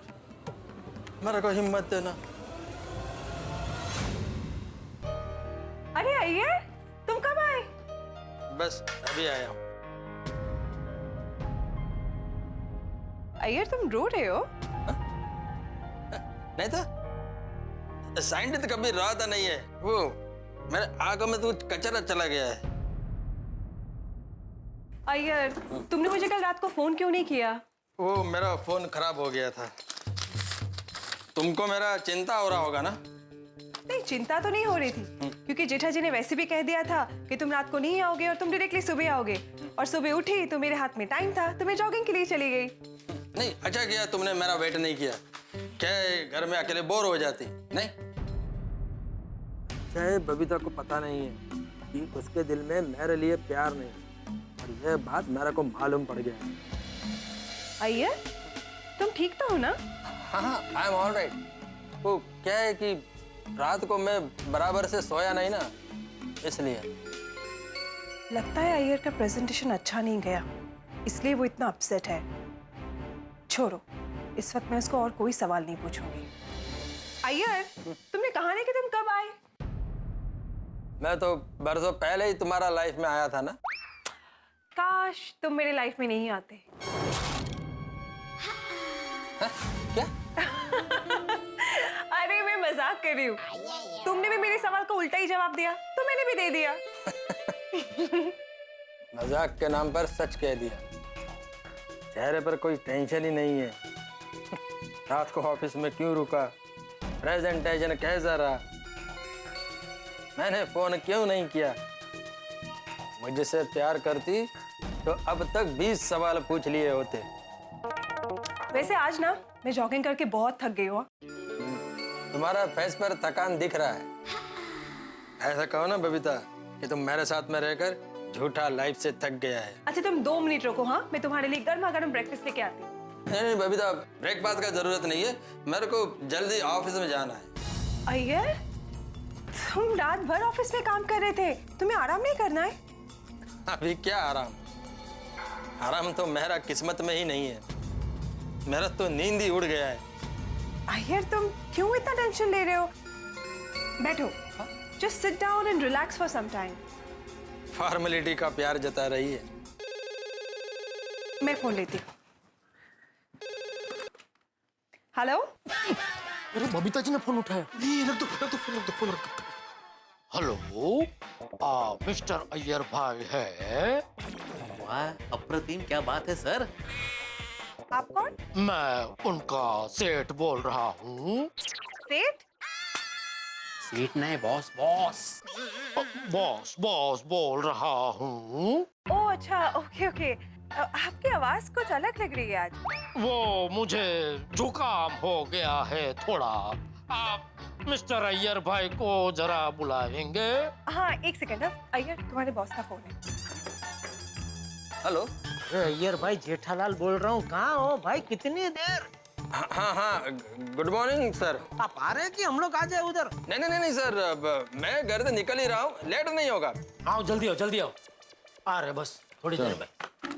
मेरे को हिम्मत देना. अरे अय्यर, तुम कब आए? बस अभी आया हूँ. अय्यर, तुम रो रहे हो? नहीं तो साइंटिस्ट कभी रोता नहीं है. वो मेरे आंखों में तो कचरा चला गया है. अय्यर, तुमने मुझे कल रात को फोन क्यों नहीं किया? वो मेरा फोन खराब हो गया था. तुमको मेरा चिंता हो रहा होगा ना? नहीं, चिंता तो नहीं हो रही थी, क्योंकि जेठा जी ने वैसे भी कह दिया था कि तुम रात को नहीं आओगे और तुम डायरेक्टली सुबह आओगे. और सुबह उठी तो मेरे हाथ में टाइम था, तो मैं जॉगिंग के लिए चली गई. नहीं, अच्छा किया तुमने मेरा वेट नहीं किया. क्या घर में अकेले बोर हो जाती. नहीं, चाहे बबीता को पता नहीं है कि उसके दिल में मेरे लिए प्यार नहीं, और यह बात मेरे को मालूम पड़ गया. अय्यर, तुम ठीक तो हो ना? हाँ, आई एम ऑल राइट. वो क्या है कि रात को मैं बराबर से सोया नहीं ना, इसलिए. लगता है अय्यर का प्रेजेंटेशन अच्छा नहीं गया, इसलिए वो इतना अपसेट है. छोड़ो, इस वक्त मैं उसको और कोई सवाल नहीं पूछूंगी. अय्यर, तुमने कहा नहीं कि तुम कब आए? मैं तो बरसों पहले ही तुम्हारा लाइफ में आया था ना. काश तुम मेरे लाइफ में नहीं आते. क्या? अरे मैं मजाक कर रही हूँ. तुमने भी मेरे सवाल को उल्टा ही जवाब दिया, तो मैंने भी दे दिया. मजाक के नाम पर सच कह दिया. चेहरे पर कोई टेंशन ही नहीं है. रात को ऑफिस में क्यों रुका, प्रेजेंटेशन कैसा रहा, मैंने फोन क्यों नहीं किया. मुझसे प्यार करती तो अब तक 20 सवाल पूछ लिए होते. वैसे आज ना मैं जॉगिंग करके बहुत थक गई हूँ. तुम्हारा फेस पर थकान दिख रहा है. ऐसा कहो ना बबीता कि तुम मेरे साथ में रहकर झूठा लाइफ से थक गया है. अच्छा तुम 2 मिनट रुको. हाँ, मैं तुम्हारे लिए गर्मा गर्म ब्रेकफास्ट लेके आती हूँ. नहीं बबीता, ब्रेकफास्ट का जरूरत नहीं है. मेरे को जल्दी ऑफिस में जाना है. अय्यर, तुम रात भर ऑफिस में काम कर रहे थे, तुम्हें आराम नहीं करना है? अभी क्या आराम. आराम तो मेरा किस्मत में ही नहीं है. मेरा तो नींद ही उड़ गया है. अय्यर, तुम क्यों इतना टेंशन ले रहे हो? बैठो, just sit down and relax for some time. Formality का प्यार जता रही है. मैं फोन लेती हूँ. हेलो? अरे बबीता जी ने फोन उठाया। रख दो फोन। हेलो, मिस्टर अय्यर भाई है? वाह, अप्रतिम, क्या बात है सर। आप कौन? मैं उनका सेठ बोल रहा हूँ। सेठ? सीट नहीं, बॉस बॉस। बॉस बोल रहा हूँ। ओह अच्छा, ओके। आपकी आवाज कुछ अलग लग रही है आज। वो मुझे जुकाम हो गया है थोड़ा। आप मिस्टर अय्यर भाई को जरा बुलाएंगे? हाँ, एक सेकंड। अय्यर, तुम्हारे बॉस का फोन है। हेलो। अरे अय्यर भाई, जेठालाल बोल रहा हूँ। कहाँ हो भाई, कितनी देर? हाँ, गुड मॉर्निंग सर। आप आ रहे हैं कि हम लोग आ जाए उधर? नहीं सर, मैं घर से निकल ही रहा हूँ, लेट नहीं होगा। आओ, जल्दी आओ। आ रहे बस थोड़ी देर में।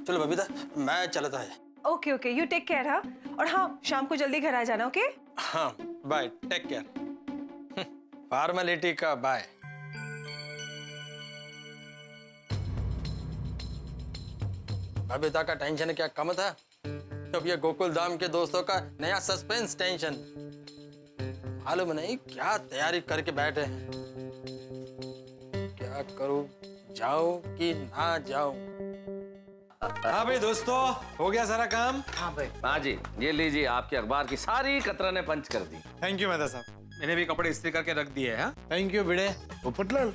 चलो बबीता, मैं चलता है। Okay, you take care. हाँ, और हाँ, शाम को जल्दी घर आ जाना। ओके? हाँ, बाय, टेक केयर। फॉर्मेलिटी का बाय। बबीता का टेंशन क्या कम था? अब ये गोकुल धाम के दोस्तों का नया सस्पेंस टेंशन। मालूम नहीं क्या तैयारी करके बैठे हैं। क्या करूं, जाऊं कि ना जाऊं? हाँ भाई दोस्तों, हो गया सारा काम? हाँ भाई। हाँ जी, ये लीजिए, आपके अखबार की सारी कतरने पंच कर दी। थैंक यू मेहता साहब। मैंने भी कपड़े इस्त्री करके रख दिए हैं। थैंक यू भिड़े। पोपटलाल,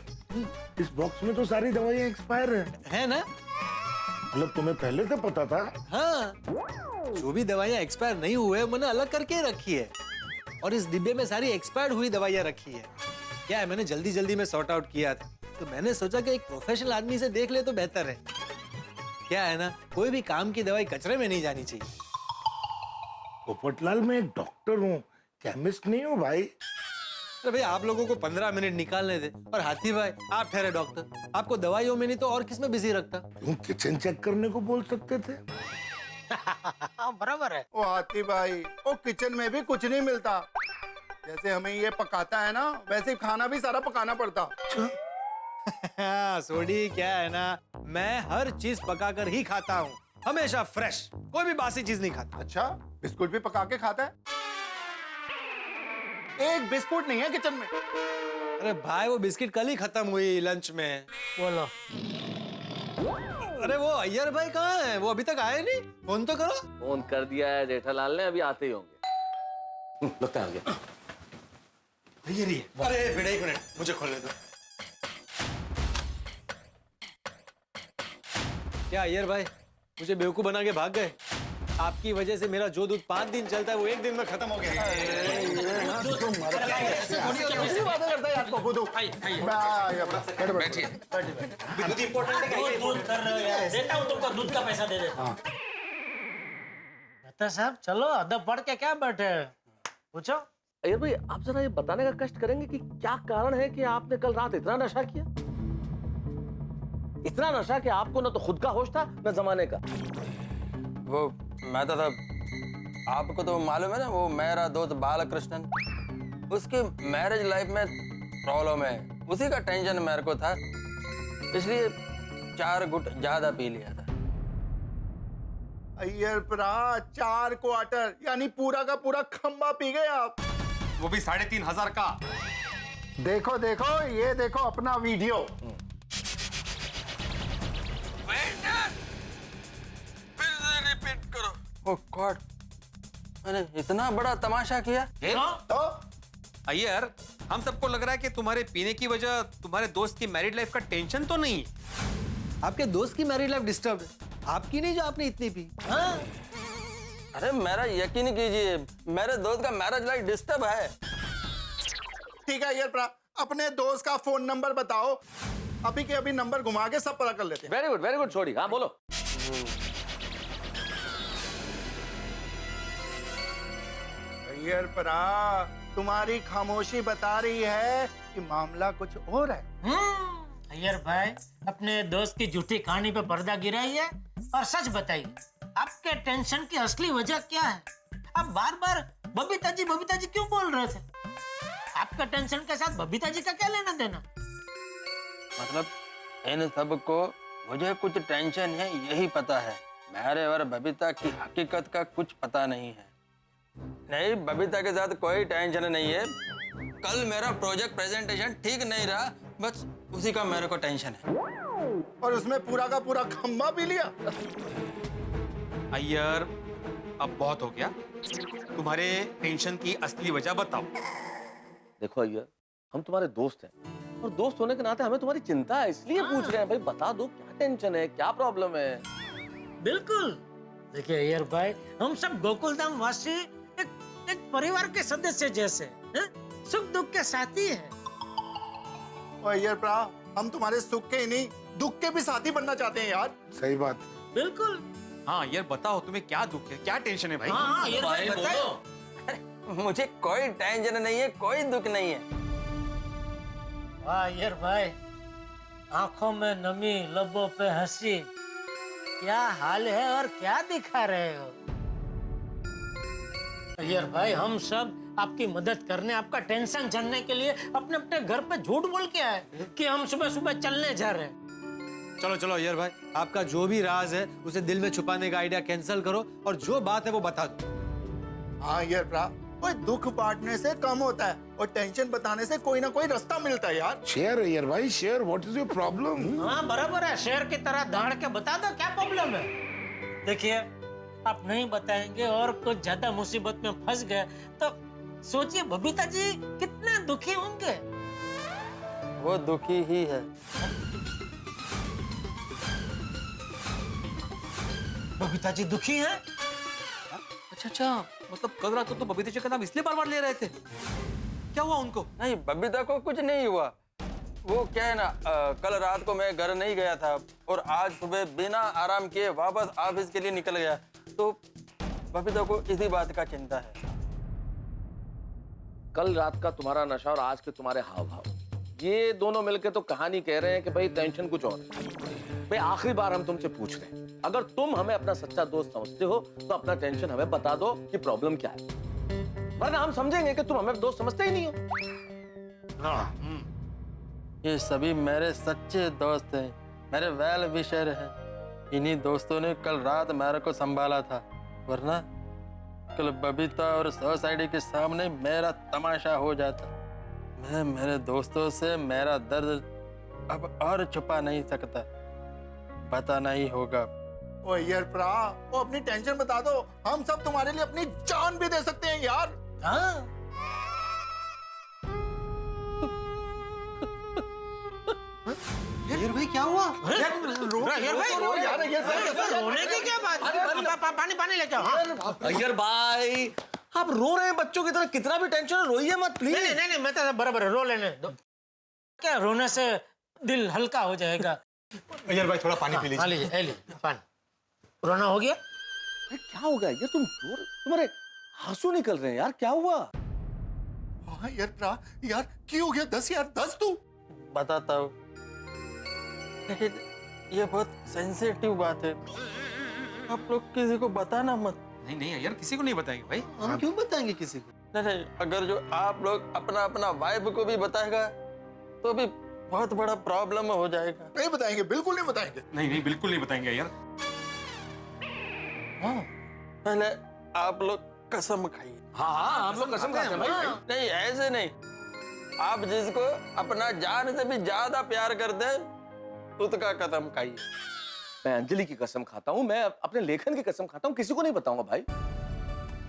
इस बॉक्स में तो सारी दवाइयाँ एक्सपायर है ना? मतलब तुम्हें पहले से पता था? हाँ, जो भी दवाइयाँ एक्सपायर नहीं हुए मैंने अलग करके रखी है, और इस डिब्बे में सारी एक्सपायर्ड हुई दवाइयाँ रखी है। क्या है, मैंने जल्दी में सॉर्ट आउट किया था, तो मैंने सोचा कि एक प्रोफेशनल आदमी से देख ले तो बेहतर है। क्या है ना, कोई भी काम की दवाई कचरे में नहीं जानी चाहिए। पोपटलाल, मैं एक डॉक्टर हूँ, केमिस्ट नहीं हूँ भाई। अरे भाई, आप लोगों को 15 मिनट निकालने दे। और हाथी भाई, आप ठहरे डॉक्टर, आपको दवाइयों में नहीं तो और किस में बिजी रखता? तुम किचन चेक करने को बोल सकते थे। बराबर है। ओ हाथी भाई, ओ किचन में भी कुछ नहीं मिलता। जैसे हमें ये पकाता है ना, वैसे खाना भी सारा पकाना पड़ता। हाँ, सोडी, क्या है ना, मैं हर चीज पकाकर ही खाता हूँ, हमेशा फ्रेश, कोई भी बासी चीज नहीं खाता। अच्छा, बिस्कुट भी पका के खाता है? एक बिस्कुट नहीं है किचन में। अरे भाई, वो बिस्किट कल ही खत्म हुई लंच में। बोलो। अरे वो अय्यर भाई कहाँ है? वो अभी तक आए नहीं, फोन तो करो। फोन कर दिया है जेठालाल ने, अभी आते ही होंगे। लगता है आ गया। अय्यर ही है। अरे भिड़े, एक मिनट, मुझे खोलने दो। क्या अय्यर भाई, मुझे बेवकूफ बना के भाग गए? आपकी वजह से मेरा जो दूध 5 दिन चलता है वो 1 दिन में खत्म हो गया। बैठिए। दूध का पैसा दे दे। मेहता साहब, चलो अदब पढ़ के क्या बैठे हैं? पूछो। अय्यर भाई, आप जरा ये बताने का कष्ट करेंगे कि क्या कारण है कि आपने कल रात इतना नशा किया? इतना नशा कि आपको न तो खुद का होश था न जमाने का। वो मैं तो आपको तो मालूम है ना, वो मेरा दोस्त बालकृष्णन, उसके मैरिज लाइफ में प्रॉब्लम है, उसी का टेंशन मेरे को था, इसलिए 4 गुट ज्यादा पी लिया था। अय्यर परा, 4 क्वार्टर यानी पूरा का पूरा खंबा पी गए आप। वो भी 3500 का। देखो देखो, ये देखो अपना वीडियो। रिपीट करो। ओह गॉड, मैंने इतना बड़ा तमाशा किया। तो अय्यर, हम सबको लग रहा है कि तुम्हारे पीने की वजह तुम्हारे दोस्त की मैरिड लाइफ का टेंशन तो नहीं है। आपके दोस्त की मैरिड लाइफ डिस्टर्ब है, आपकी नहीं जो आपने इतनी पी। हाँ? अरे मेरा यकीन कीजिए, मेरे दोस्त का मैरिज लाइफ डिस्टर्ब है। ठीक है अय्यर परा, अपने दोस्त का फोन नंबर बताओ, अभी के अभी नंबर घुमा के सब पता कर लेते हैं। वेरी गुड छोड़ी। हाँ बोलो। अय्यर परा, तुम्हारी खामोशी बता रही है कि मामला कुछ और है। अय्यर भाई, अपने दोस्त की झूठी कहानी पे पर्दा गिराइए और सच बताइए, आपके टेंशन की असली वजह क्या है? आप बार बार बबीता जी क्यों बोल रहे थे? आपका टेंशन के साथ बबीता जी का क्या लेना देना? मतलब इन सबको मुझे कुछ टेंशन है यही पता है, मेरे और बबीता की हकीकत का कुछ पता नहीं है। नहीं, बबीता के साथ कोई टेंशन नहीं है। कल मेरा प्रोजेक्ट प्रेजेंटेशन ठीक नहीं रहा, बस उसी का मेरे को टेंशन है। और उसमें पूरा का पूरा खंबा भी लिया। अय्यर, अब बहुत हो गया। तुम्हारे टेंशन की असली वजह बताओ। देखो अय्यर, हम तुम्हारे दोस्त हैं और दोस्त होने के नाते हमें तुम्हारी चिंता है, इसलिए पूछ रहे हैं। भाई बता दो, क्या टेंशन है, क्या प्रॉब्लम है? बिल्कुल। देखिए अय्यर भाई, हम सब गोकुलधाम वासी एक परिवार के सदस्य जैसे हैं, सुख दुख के साथी हैं। और अय्यर प्रा, हम तुम्हारे सुख के ही नहीं दुख के भी साथी बनना चाहते हैं यार। सही बात। बिल्कुल। हाँ यार, बताओ तुम्हें क्या दुख है, क्या टेंशन है भाई? हाँ अय्यर भाई बताओ। मुझे कोई टेंशन नहीं है, कोई दुख नहीं है। वाह अय्यर भाई, आंखों में नमी, लबों पे हंसी, क्या हाल है और क्या दिखा रहे हो? अय्यर भाई, हम सब आपकी मदद करने, आपका टेंशन जानने के लिए अपने अपने घर पे झूठ बोल के आए कि हम सुबह सुबह चलने जा रहे हैं। चलो चलो अय्यर भाई, आपका जो भी राज है उसे दिल में छुपाने का आइडिया कैंसिल करो और जो बात है वो बता दो। हाँ अय्यर प्रा, कोई दुख बांटने से कम होता है और टेंशन बताने से कोई ना कोई रास्ता मिलता है यार। शेयर यार भाई, share. What is your problem? हाँ बराबर है, शेर की तरह दाड़ के बता दो क्या प्रॉब्लम है। देखिए, आप नहीं बताएंगे और कुछ ज्यादा मुसीबत में फंस गए तो सोचिए बबीता जी कितने दुखी होंगे। वो दुखी ही है। बबीता जी दुखी हैं? अच्छा, मतलब कल रात को तो बबीता जी का नाम इसलिए बार बार ले रहे थे। क्या हुआ उनको? नहीं, बबीता को कुछ नहीं हुआ। वो क्या है ना, कल रात को मैं घर नहीं गया था और आज सुबह बिना आराम किए वापस ऑफिस के लिए निकल गया, तो बबीता को इसी बात का चिंता है। कल रात का तुम्हारा नशा और आज के तुम्हारे हाव भाव, ये दोनों मिलके तो कहानी कह रहे हैं कि भाई टेंशन कुछ और है। भाई आखिरी बार हम तुमसे पूछ रहे हैं, अगर तुम हमें अपना सच्चा दोस्त समझते हो तो अपना टेंशन हमें बता दो कि प्रॉब्लम क्या है, वरना हम समझेंगे कि तुम हमें दोस्त समझते ही नहीं हो। ये सभी मेरे सच्चे दोस्त हैं, मेरे वेल विशर हैं। इन्हीं दोस्तों ने कल रात मेरे को संभाला था, वरना कल बबीता और सोसाइटी के सामने मेरा तमाशा हो जाता। मैं मेरे दोस्तों से मेरा दर्द अब और छुपा नहीं सकता, बताना ही होगा। ओ यार प्रा, वो अपनी टेंशन बता दो, हम सब तुम्हारे लिए अपनी जान भी दे सकते हैं यार। हाँ। अय्यर भाई क्या हुआ? रोने की क्या बात? पानी लेके आओ। अय्यर भाई, आप रो रहे हैं बच्चों की तरह, कितना भी टेंशन है रोइए मत प्लीज। नहीं, मैं तो बराबर रो लेने दो। क्या रोने से दिल हल्का हो जाएगा। अय्यर भाई थोड़ा पानी पी लीजिए। लीजिए पानी। रोना हो गया? क्या हो गया? ये तुम्हारे आंसू निकल रहे हैं यार, क्या हुआ? हाँ यार प्रा, यार क्यों हो गया? 10 यार 10 तू। बताता हूँ, लेकिन ये बहुत सेंसिटिव बात है, आप लोग किसी को बताना मत। नहीं यार, किसी को नहीं बताएंगे भाई। हम क्यों बताएंगे किसी को? नहीं, अगर जो आप लोग अपना वाइफ को भी बताएगा तो भी बहुत बड़ा प्रॉब्लम हो जाएगा। नहीं बताएंगे, बिल्कुल नहीं बताएंगे। नहीं, बिल्कुल नहीं बताएंगे यार। पहले आप लोग कसम खाइए। हाँ, हम लोग कसम खाते हैं भाई। नहीं, ऐसे नहीं। आप जिसको अपना जान से भी ज्यादा प्यार करते हैं, उसका कसम खाइए। मैं अंजलि की कसम खाता हूँ, मैं अपने लेखन की कसम खाता हूँ, किसी को नहीं बताऊंगा भाई।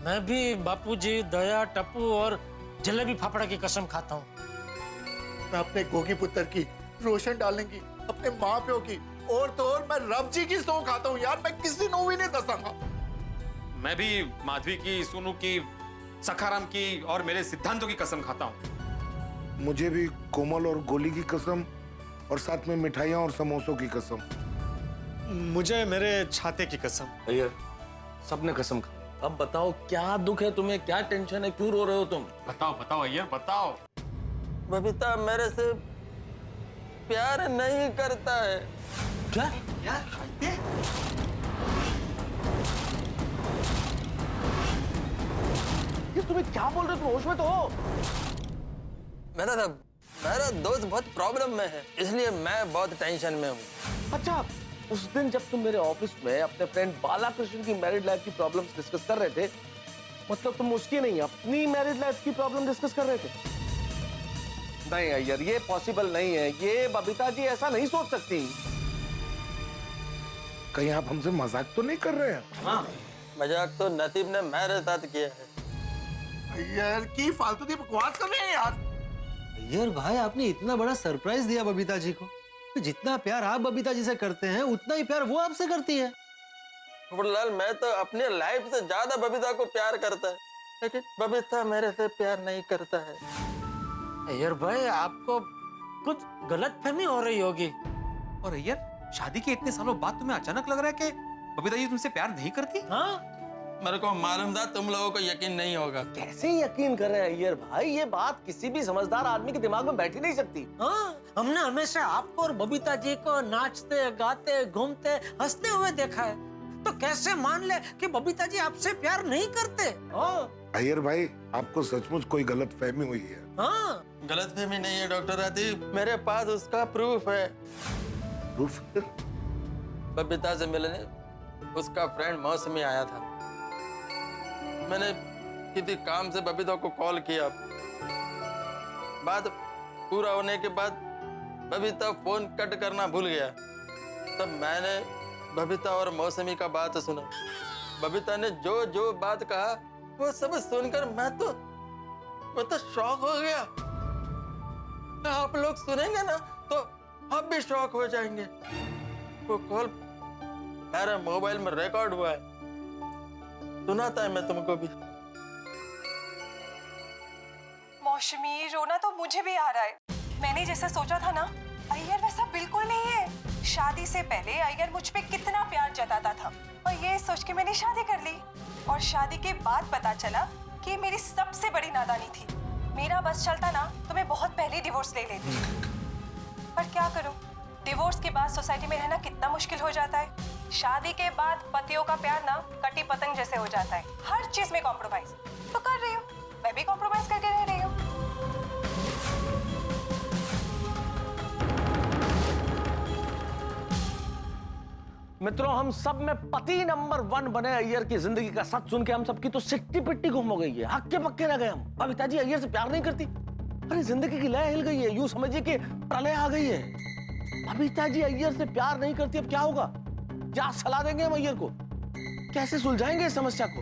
मैं भी बापूजी, दया, टप्पू और जलेबी फाफड़ा की कसम खाता हूँ। मैं अपने गोगी पुत्र की, रोशन डालने की, अपने माँ प्यो की, और तो और मैं रब जी की सौ खाता हूँ यार। मैं किसी को भी नहीं दसाऊंगा। मैं भी माधवी की, सोनू की, सखाराम की और मेरे सिद्धांतों की कसम खाता हूँ। मुझे भी कोमल और गोली की कसम, और साथ में मिठाइयाँ और समोसों की कसम। मुझे मेरे छाते की कसम। अय्यर, सबने कसम खा। अब बताओ क्या दुख है तुम्हें, क्या टेंशन है, क्यों रो रहे हो तुम? बताओ अय्यर, बताओ। बबीता मेरे से प्यार नहीं करता है। क्या? ये तुम्हें क्या बोल रहे हो? तुम होश में तो हो? मेरा दोस्त बहुत प्रॉब्लम में है, इसलिए मैं बहुत टेंशन में हूँ। अच्छा, उस दिन जब तुम मेरे ऑफिस में अपने फ्रेंड बालाकृष्ण की मैरिड लाइफ की प्रॉब्लम्स डिस्कस कर रहे थे, मतलब तुम उसकी नहीं अपनी मैरिज लाइफ की प्रॉब्लम डिस्कस कर रहे थे? नहीं अय्यर, ये पॉसिबल नहीं है। ये बबीता जी ऐसा नहीं सोच सकती। कहीं आप हमसे मजाक तो नहीं कर रहे हैं? हाँ, मजाक तो नसीब ने मेरे साथ किया है। यार की फालतू की बकवास कर रहे हैं यार। अय्यर भाई, आपने इतना बड़ा सरप्राइज दिया बबीता जी को। तो जितना प्यार आप बबीता जी से करते हैं उतना ही प्यार वो आपसे करती है। फुटलाल, मैं तो अपनी लाइफ से ज्यादा बबीता को प्यार करता है, लेकिन बबीता मेरे से प्यार नहीं करता है। अय्यर भाई, आपको कुछ गलतफहमी हो रही होगी। और अय्यर, शादी के इतने सालों बाद तुम्हें अचानक लग रहा है कि बबीता जी तुमसे प्यार नहीं करती? हाँ, मेरे को मालूम था तुम लोगों को यकीन नहीं होगा। कैसे यकीन कर रहे हैं अय्यर भाई? ये बात किसी भी समझदार आदमी के दिमाग में बैठ ही नहीं सकती। हाँ, हमने हमेशा आपको और बबीता जी को नाचते, गाते, घूमते, हंसते हुए देखा है, तो कैसे मान ले कि बबीता जी आपसे प्यार नहीं करते? हाँ। अय्यर भाई, आपको सचमुच कोई गलत फहमी हुई है। हाँ, गलतफहमी नहीं है डॉक्टर आदिब, मेरे पास उसका प्रूफ है। प्रूफ? बबीता से मिलने उसका फ्रेंड मौसमी आया था। मैंने किसी काम से बबीता को कॉल किया। बात पूरा होने के बाद बबीता फोन कट करना भूल गया। तब मैंने बबीता और मौसमी का बात सुना। बबीता ने जो जो बात कहा वो सब सुनकर मैं तो शॉक हो गया। आप लोग सुनेंगे ना तो आप भी शॉक हो जाएंगे। वो कॉल मेरे मोबाइल में रिकॉर्ड हुआ है, सुनाता है मैं तुमको भी। मौसमी, रोना तो मुझे भी आ रहा है। मैंने जैसा सोचा था ना, अय्यर वैसा बिल्कुल नहीं है। शादी से पहले अय्यर मुझ पे कितना प्यार जताता था, और ये सोच के मैंने शादी कर ली। और शादी के बाद पता चला कि मेरी सबसे बड़ी नादानी थी। मेरा बस चलता ना तो मैं बहुत पहले डिवोर्स ले लेती। पर क्या करूं, डिवोर्स के बाद सोसाइटी में रहना कितना मुश्किल हो जाता है। शादी के बाद पतियों का प्यार ना कटी पतंग जैसे हो जाता है, हर चीज में कॉम्प्रोमाइज। तो कर रही हूँ, मैं भी कॉम्प्रोमाइज करके रह रही हूँ। मित्रों, हम सब में पति नंबर 1 बने अय्यर की जिंदगी का सच सुन के हम सबकी तो सिट्टी पिट्टी गुम हो गई है। हक्के पक्के रह गए हम। बबीता जी अय्यर से प्यार नहीं करती। अरे जिंदगी की लय हिल गई है, यूं समझिए कि प्रलय आ गई है। बबीता जी अय्यर से प्यार नहीं करती, अब क्या होगा? क्या सलाह देंगे हम अय्यर को? कैसे सुलझाएंगे इस समस्या को?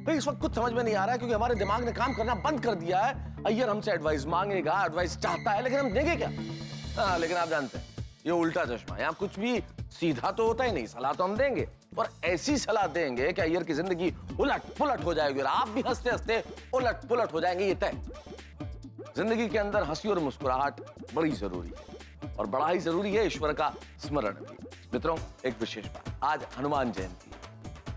भाई इस वक्त कुछ समझ में नहीं आ रहा है, क्योंकि हमारे दिमाग ने काम करना बंद कर दिया है। अय्यर हमसे एडवाइस मांगेगा, एडवाइस चाहता है, लेकिन हम देंगे क्या? हाँ, लेकिन आप जानते हैं ये उल्टा चश्मा, यहाँ कुछ भी सीधा तो होता ही नहीं। सलाह तो हम देंगे, और ऐसी सलाह देंगे कि अय्यर की जिंदगी उलट पुलट हो जाएगी और आप भी हंसते हंसते उलट पुलट हो जाएंगे, ये तय। जिंदगी के अंदर हंसी और मुस्कुराहट बड़ी जरूरी है, और बड़ा ही जरूरी है ईश्वर का स्मरण भी। मित्रों, एक विशेष बात, आज हनुमान जयंती है।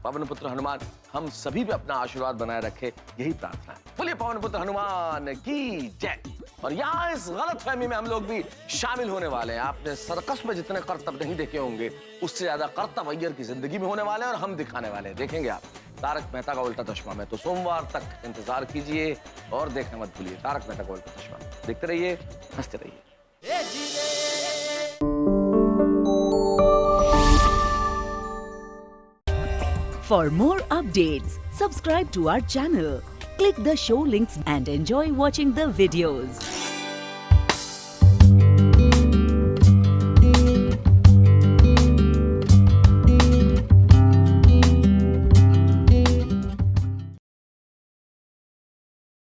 पवन पुत्र हनुमान हम सभी पे अपना आशीर्वाद बनाए रखे, यही प्रार्थना है। बोलिए पवन पुत्र हनुमान की जय। और यहाँ इस गलत फहमी में हम लोग भी शामिल होने वाले हैं। आपने सर्कस में जितने करतब नहीं देखे होंगे, उससे ज्यादा करतब अय्यर की जिंदगी में होने वाले हैं, और हम दिखाने वाले हैं। देखेंगे आप तारक मेहता का उल्टा चश्मा में। तो सोमवार तक इंतजार कीजिए और देखना मत भूलिए तारक मेहता का उल्टा चश्मा। देखते रहिए, हंसते रहिए। For more updates, subscribe to our channel, click the show links and enjoy watching the videos.